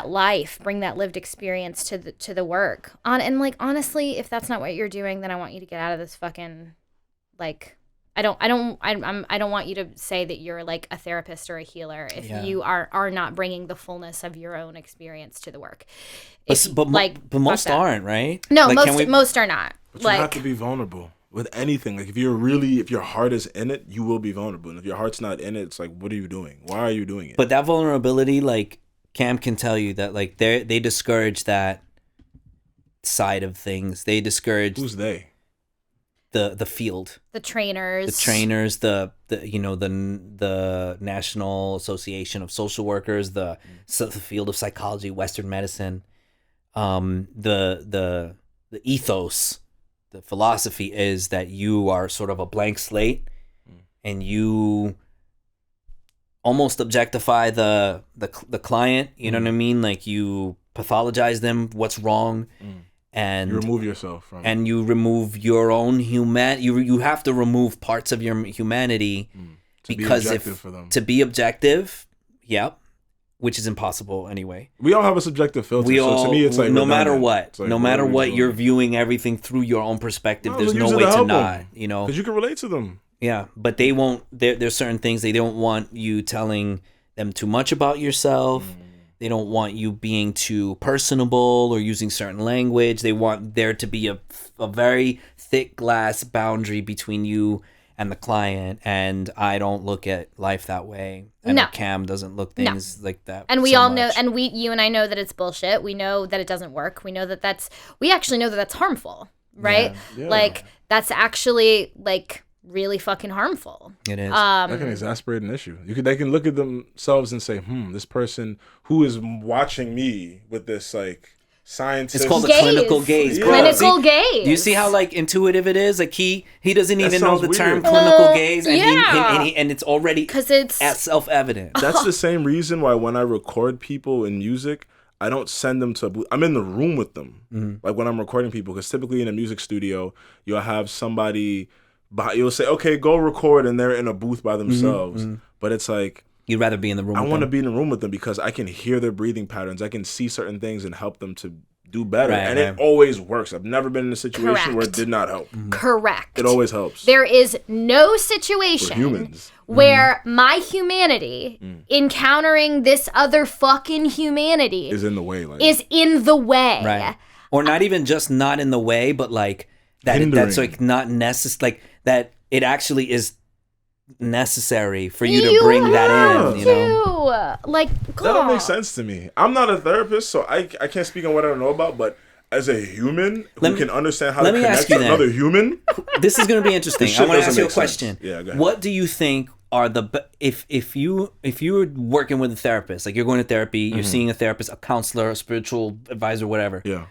life, bring that lived experience to the work. And like, honestly, if that's not what you're doing, then I want you to get out of this fucking, like, I don't want you to say that you're like a therapist or a healer if you are not bringing the fullness of your own experience to the work. But most aren't, right? No, like, most are not. But you have to be vulnerable with anything. Like if your heart is in it, you will be vulnerable. And if your heart's not in it, it's like, what are you doing? Why are you doing it? But that vulnerability, like Cam can tell you that, like they discourage that side of things. They discourage. Who's they? The field, the trainers, the National Association of Social Workers, the field of psychology, Western medicine, the ethos, the philosophy is that you are sort of a blank slate, and you almost objectify the client. You know what I mean? Like you pathologize them. What's wrong? And you remove yourself from and you remove your own you have to remove parts of your humanity because to be objective, which is impossible anyway. We all have a subjective filter. So to me, it's like no matter what, you're viewing everything through your own perspective. There's no way to not, because you can relate to them. Yeah, but they won't. There's certain things they don't want you telling them too much about yourself. They don't want you being too personable or using certain language. They want there to be a very thick glass boundary between you and the client. And I don't look at life that way. And Cam doesn't look things like that. And we all know, and you and I know that it's bullshit. We know that it doesn't work. We know that we actually know that that's harmful, right? Yeah. Like that's actually like really fucking harmful. It is. That can exasperate an issue. They can look at themselves and say, this person who is watching me with this like scientist. It's called a clinical gaze. Yeah. Clinical gaze. Do you see how like intuitive it is? Like he doesn't even know the term clinical gaze, and and it's already because it's self-evident. That's the same reason why when I record people in music, I don't send them to a booth. I'm in the room with them. Like when I'm recording people, because typically in a music studio, you'll have somebody. You'll say, okay, go record, and they're in a booth by themselves. But it's like, you'd rather be in the room. I want to be in the room with them because I can hear their breathing patterns. I can see certain things and help them to do better. It always works. I've never been in a situation where it did not help. Correct. It always helps. There is no situation where my humanity encountering this other fucking humanity is in the way. Is in the way. Right. Or not even just not in the way, but like that's like not necessary. Like that it actually is necessary for you to bring that in, you know? Like, that don't make sense to me. I'm not a therapist, so I can't speak on what I don't know about, but as a human who can understand how to connect with another human. This is going to be interesting. I want to ask you a question. Yeah, go ahead. What do you think are if you're working with a therapist, like you're going to therapy, you're seeing a therapist, a counselor, a spiritual advisor, whatever. Yeah.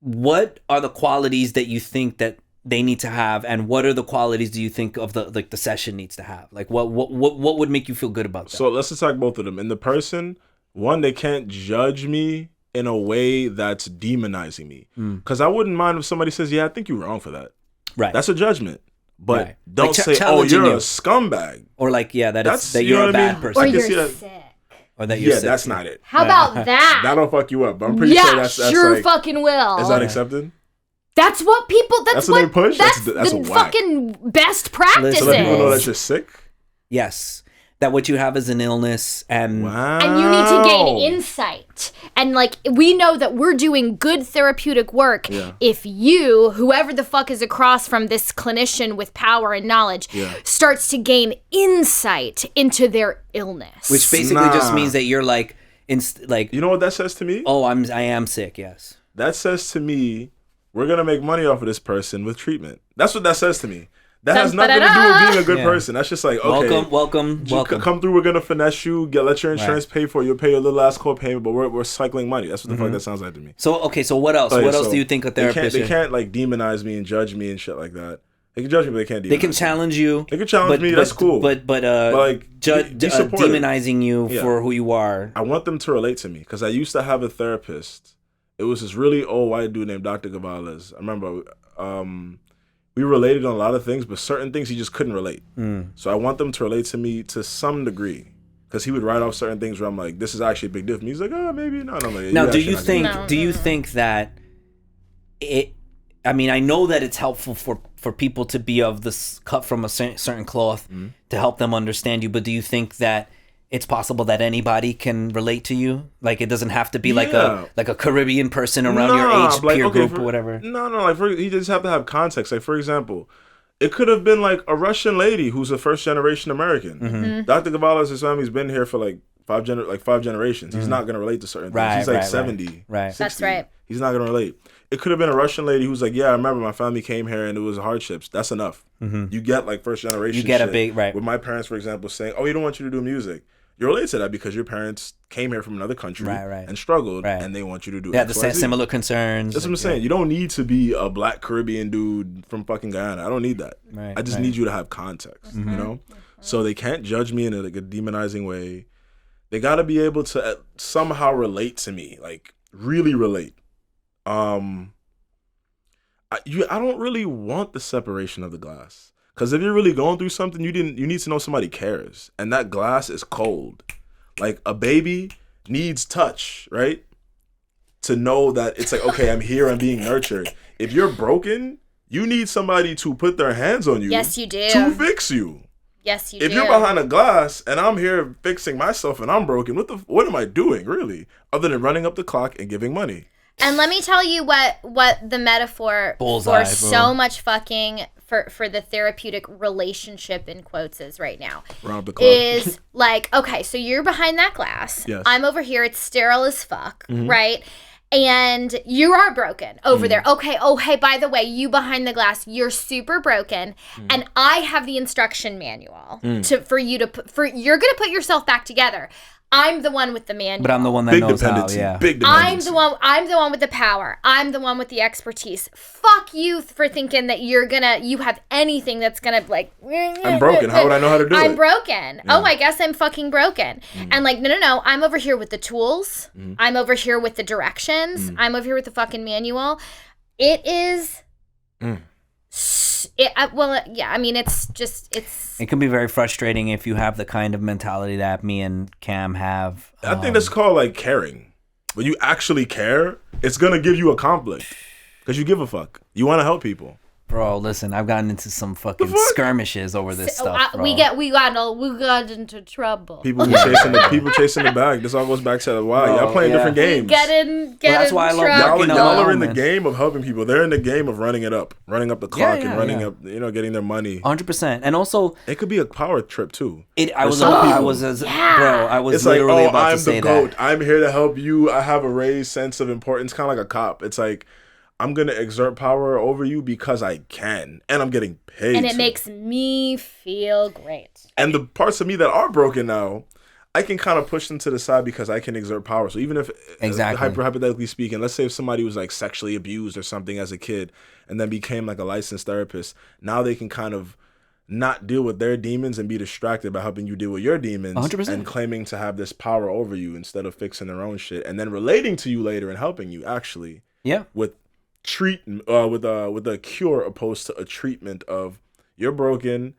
What are the qualities that you think that they need to have, and what are the qualities do you think of the session needs to have? Like what would make you feel good about that? So let's just talk both of them. In the person, one, they can't judge me in a way that's demonizing me. Because I wouldn't mind if somebody says, yeah, I think you're wrong for that. Right. That's a judgment. But don't say, oh, you're a scumbag. Or like, yeah, that you're a bad person. Or you're sick. Or that you're sick. That's not it. How about that? That'll fuck you up. But I'm pretty sure that's sure like, fucking will. Is that accepted? That's what people. That's what they push. That's the a fucking best practices. So let people know that you're sick. Yes, that what you have is an illness, and you need to gain insight. And like we know that we're doing good therapeutic work if you, whoever the fuck is across from this clinician with power and knowledge, starts to gain insight into their illness, which basically just means that you're like, you know what that says to me? Oh, I am sick. Yes, that says to me, we're gonna make money off of this person with treatment. That's what that says to me. That has nothing to do with being a good person. That's just like, okay, welcome. Come through. We're gonna finesse you. Let your insurance pay for it. You'll pay your little ass co-payment, but we're cycling money. That's what the fuck that sounds like to me. So so what else? What else do you think a therapist? They can't like demonize me and judge me and shit like that. They can judge me, but they can't demonize me. They can challenge you. They can challenge me. That's cool. But like demonizing you for who you are. I want them to relate to me because I used to have a therapist. It was this really old white dude named Dr. Gavales. I remember we related on a lot of things, but certain things he just couldn't relate. So I want them to relate to me to some degree. Because he would write off certain things where I'm like, this is actually a big deal. He's like, oh, maybe not. I'm like, now, do you think that it... I mean, I know that it's helpful for people to be of this cut from a certain cloth Mm-hmm. to help them understand you. But do you think that it's possible that anybody can relate to you? Like it doesn't have to be like Yeah. a Caribbean person around your age peer group or whatever. No, like you just have to have context. Like for example, it could have been like a Russian lady who's a first generation American. Mm-hmm. Dr. Gavalas' family's been here for like five generations. He's not gonna relate to certain things. Right, He's like right, 70. right. 60. That's right. He's not gonna relate. It could have been a Russian lady who's like, yeah, I remember my family came here and it was hardships. That's enough. You get like first generation. You get a shit. big- right. With my parents, for example, saying, "Oh, we don't want you to do music." You relate to that because your parents came here from another country Right. and struggled, Right. and they want you to do. They had X, the Y, Z. similar concerns. That's what I'm saying. You don't need to be a black Caribbean dude from fucking Guyana. I don't need that. Right, I just right. need you to have context, you know? So they can't judge me in a demonizing way. They got to be able to somehow relate to me, like really relate. I don't really want the separation of the glass. Because if you're really going through something, you need to know somebody cares. And that glass is cold. Like a baby needs touch, right? To know that it's like, okay, I'm here, I'm being nurtured. If you're broken, you need somebody to put their hands on you. Yes, you do. To fix you. Yes, you If do. you're behind a glass and I'm here fixing myself and I'm broken, what am I doing, really? Other than running up the clock and giving money. And let me tell you what the metaphor Bullseye, for bro. so much fucking for the therapeutic relationship in quotes is right now Round up the clock. is like, okay, so you're behind that glass. Yes. I'm over here. It's sterile as fuck, Mm-hmm. right? And you are broken over there. Okay. Oh, hey, by the way, you behind the glass, you're super broken, and I have the instruction manual for you to you're gonna put yourself back together. I'm the one with the manual. But I'm the one that Big knows how. dependency. Yeah. Big I'm dependency. the one with the power. I'm the one with the expertise. Fuck you for thinking that you have anything that's gonna like. I'm broken. How would I know how to do it? I'm broken. Oh, I guess I'm fucking broken. And like, no. I'm over here with the tools. I'm over here with the directions. I'm over here with the fucking manual. It is. Yeah. I mean, it's. It can be very frustrating if you have the kind of mentality that me and Cam have. I think that's called like caring. When you actually care, it's gonna give you a conflict because you give a fuck. You want to help people. Bro, listen, I've gotten into some fucking fuck? skirmishes over this stuff, bro. we got into trouble. People chasing the bag. This all goes back to why y'all playing yeah. different games. Get in that's why I love trouble. working Y'all on are in the man. game of helping people. They're in the game of running the clock yeah, and running yeah. up, getting their money. 100%. And also, It could be a power trip too. I was some people. bro, I was It's like, literally oh, about I'm to say the GOAT. that. I'm here to help you. I have a raised sense of importance, kind of like a cop. It's like, I'm going to exert power over you because I can, and I'm getting paid. And it to. makes me feel great. And the parts of me that are broken now, I can kind of push them to the side because I can exert power. So even if, Exactly. hypothetically speaking, let's say if somebody was like sexually abused or something as a kid and then became like a licensed therapist, now they can kind of not deal with their demons and be distracted by helping you deal with your demons 100%. and claiming to have this power over you instead of fixing their own shit and then relating to you later and helping you actually Yeah. with with a cure opposed to a treatment of you're broken,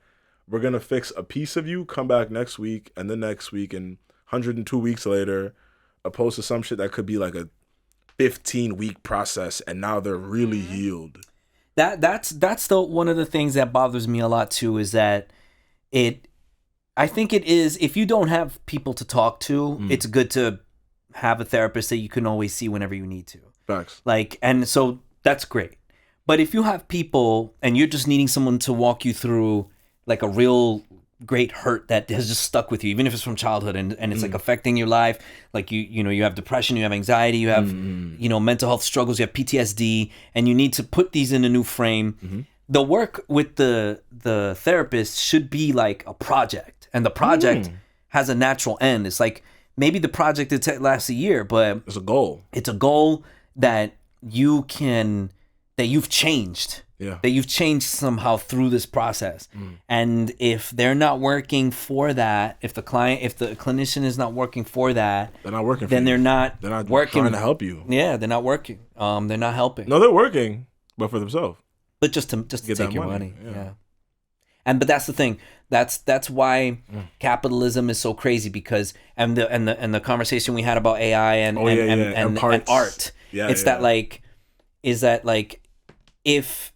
we're gonna fix a piece of you, come back next week and the next week and 102 weeks later, opposed to some shit that could be like a 15-week process and now they're really healed. That's the one of the things that bothers me a lot too is that I think it is, if you don't have people to talk to, it's good to have a therapist that you can always see whenever you need to. Facts. Like, and so that's great. But if you have people and you're just needing someone to walk you through like a real great hurt that has just stuck with you, even if it's from childhood and it's like affecting your life, like you have depression, you have anxiety, you have mental health struggles, you have PTSD, and you need to put these in a new frame. The work with the therapist should be like a project, and the project has a natural end. It's like maybe the project lasts a year, but It's a goal. it's a goal that you've changed. Yeah. That you've changed somehow through this process. And if they're not working for that, if the clinician is not working for that, They're not working for then you. they're not working. trying to help you. Yeah, they're not working. They're not helping. No, they're working, but for themselves. But just to Get take that your money, money. yeah. Yeah. But that's the thing. That's why capitalism is so crazy, because and the conversation we had about AI and And parts. art. Yeah, It's yeah. that like, is that like if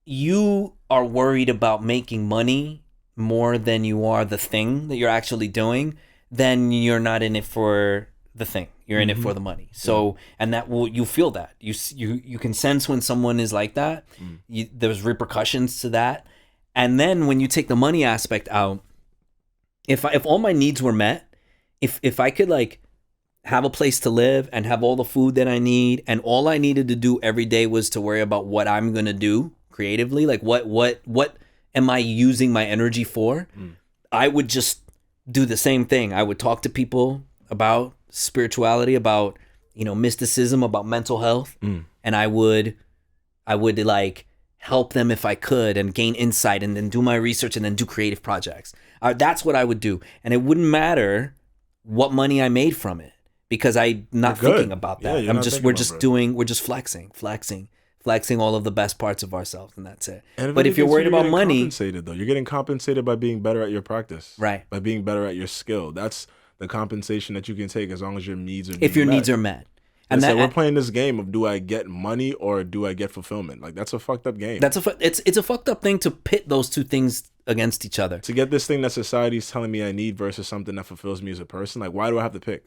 you are worried about making money more than you are the thing that you're actually doing, then you're not in it for the thing. You're in it for the money. So, and that will, you feel that. You can sense when someone is like that. There's repercussions to that. And then when you take the money aspect out, if all my needs were met, if I could like have a place to live and have all the food that I need, and all I needed to do every day was to worry about what I'm gonna do creatively, like what am I using my energy for, I would just do the same thing. I would talk to people about spirituality, about mysticism, about mental health, and I would like help them if I could, and gain insight, and then do my research, and then do creative projects. That's what I would do, and it wouldn't matter what money I made from it, because I'm not thinking about that. We're just flexing all of the best parts of ourselves, and that's it. But if you're worried about money, you're getting compensated by being better at your practice, right? By being better at your skill. That's the compensation that you can take, as long as your needs are needs are met. And we're playing this game of, do I get money or do I get fulfillment? Like, that's a fucked up game. It's a fucked up thing to pit those two things against each other. To get this thing that society's telling me I need versus something that fulfills me as a person. Like, why do I have to pick?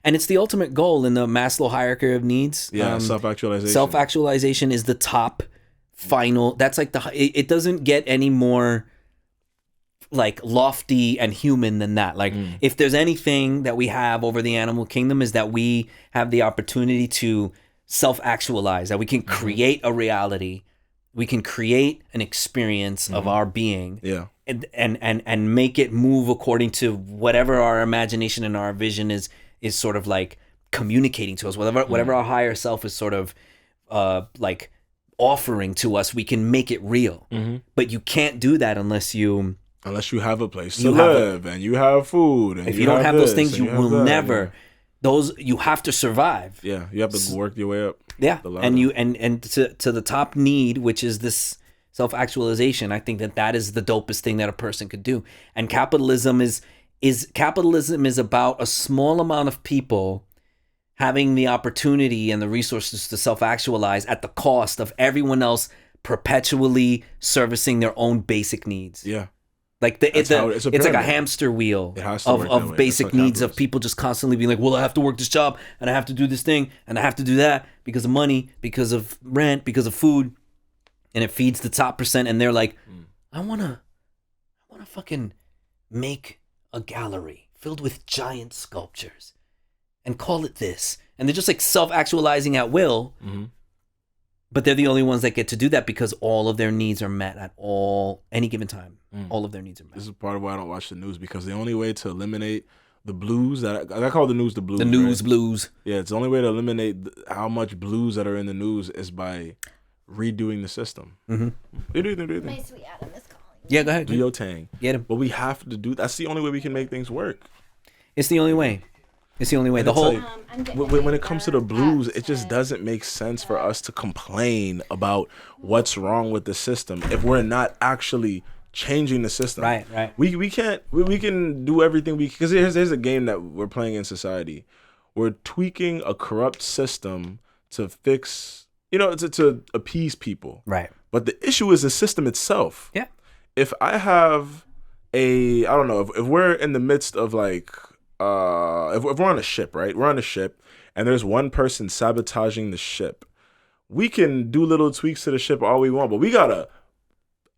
And it's the ultimate goal in the Maslow hierarchy of needs. Yeah, self-actualization. Self-actualization is the top final. That's like it doesn't get any more like lofty and human than that. Like, if there's anything that we have over the animal kingdom, is that we have the opportunity to self-actualize, that we can create a reality, we can create an experience of our being, and make it move according to whatever our imagination and our vision is sort of like communicating to us, whatever our higher self is sort of like offering to us. We can make it real, but you can't do that unless you have a place to live, and you have food. And if you don't have those things, you will never. Those, you have to survive. Yeah, you have to work your way up. Yeah, and to the top need, which is this self-actualization. I think that is the dopest thing that a person could do. And capitalism is about a small amount of people having the opportunity and the resources to self-actualize at the cost of everyone else perpetually servicing their own basic needs. Yeah. Like it's like a hamster wheel of basic needs, of people just constantly being like, well, I have to work this job, and I have to do this thing, and I have to do that because of money, because of rent, because of food, and it feeds the top percent. And they're like, I wanna fucking make a gallery filled with giant sculptures and call it this, and they're just like self-actualizing at will. But they're the only ones that get to do that because all of their needs are met at any given time. All of their needs are met. This is part of why I don't watch the news, because the only way to eliminate the blues that I call the news the blues. The news blues. Yeah, it's the only way to eliminate how much blues that are in the news is by redoing the system. My sweet Adam is calling. Yeah, go ahead. Do your thing. Get him. But we have to do. That's the only way we can make things work. It's the only way. It's the only way. The whole when it comes to the blues, it just doesn't make sense for us to complain about what's wrong with the system if we're not actually changing the system. Right. We can't. We can do everything because here's a game that we're playing in society. We're tweaking a corrupt system to fix, to appease people. Right. But the issue is the system itself. Yeah. If I have I don't know, if we're in the midst of like. If we're on a ship, right? We're on a ship, and there's one person sabotaging the ship. We can do little tweaks to the ship all we want, but we gotta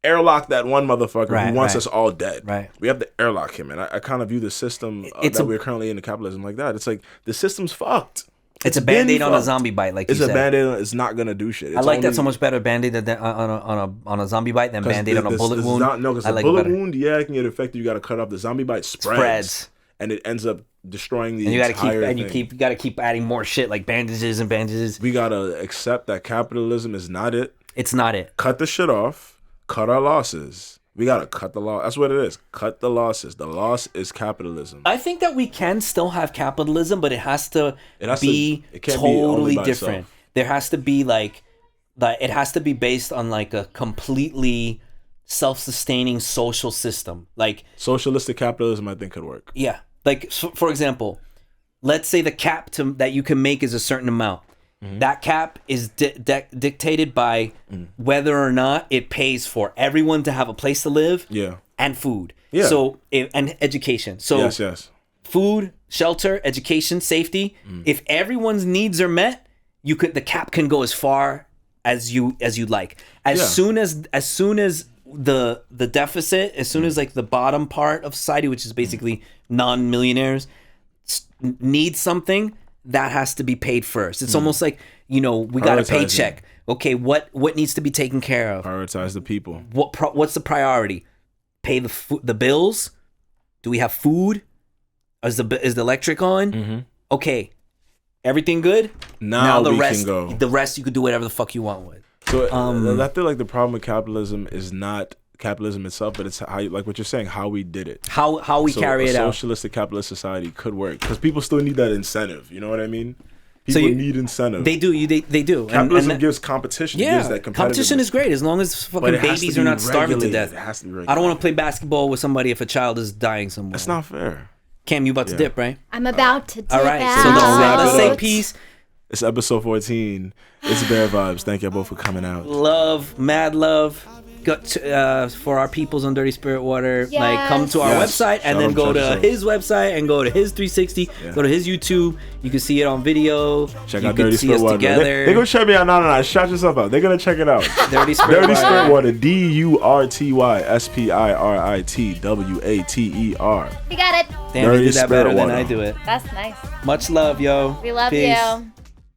airlock that one motherfucker who wants us all dead. Right. We have to airlock him, and I kind of view the system that we're currently in the capitalism like that. It's like the system's fucked. It's a Band-Aid on a zombie bite, like you said. It's a Band-Aid. It's not gonna do shit. I like that so much better, Band-Aid on a zombie bite than Band-Aid on a bullet wound. Because the bullet wound, it can get affected. You got to cut off. The zombie bite spreads. And it ends up destroying the entire thing. You got to keep adding more shit like bandages. We got to accept that capitalism is not it. It's not it. Cut the shit off. Cut our losses. We got to cut the loss. That's what it is. Cut the losses. The loss is capitalism. I think that we can still have capitalism, but it has to be totally different. There has to be it has to be based on like a completely self-sustaining social system. Like socialistic capitalism, I think could work. Yeah. Like, for example, let's say the cap that you can make is a certain amount. that cap is dictated by whether or not it pays for everyone to have a place to live and food. Yeah. So and education. So yes. food, shelter, education, safety. If everyone's needs are met, the cap can go as far as you'd like. As soon as the deficit, as soon as like the bottom part of society, which is basically non-millionaires, needs something, that has to be paid first. It's almost like, we got a paycheck. Okay, what needs to be taken care of? Prioritize the people. What's the priority? Pay the bills? Do we have food? Is the electric on? Okay, everything good? Now the rest can go. The rest you could do whatever the fuck you want with. So I feel like the problem with capitalism is not capitalism itself, but it's how, like what you're saying, how we did it, how we carry it out. Socialistic capitalist society could work because people still need that incentive. You know what I mean? People need incentive. They do. They do. Capitalism gives competition. Yeah, gives that competition is great as long as fucking babies are not starving to death. It has to be regulated. I don't want to play basketball with somebody if a child is dying somewhere. That's not fair. Cam, you about to dip, right? I'm about to dip. All right, out. so let's say peace. It's episode 14. It's Bear Vibes. Thank you both for coming out. Love, mad love. For our peoples on Dirty Spirit Water, like come to our website and then go to his website and go to his 360. Go to his YouTube. You can see it on video. Check out Dirty Spirit Water. They're gonna check me out. No. Shout yourself out. They're gonna check it out. Dirty Spirit Water. DURTYSPIRITWATER. You got it. Damn, you did that better than I do it. That's nice. Much love, yo. We love Peace. you.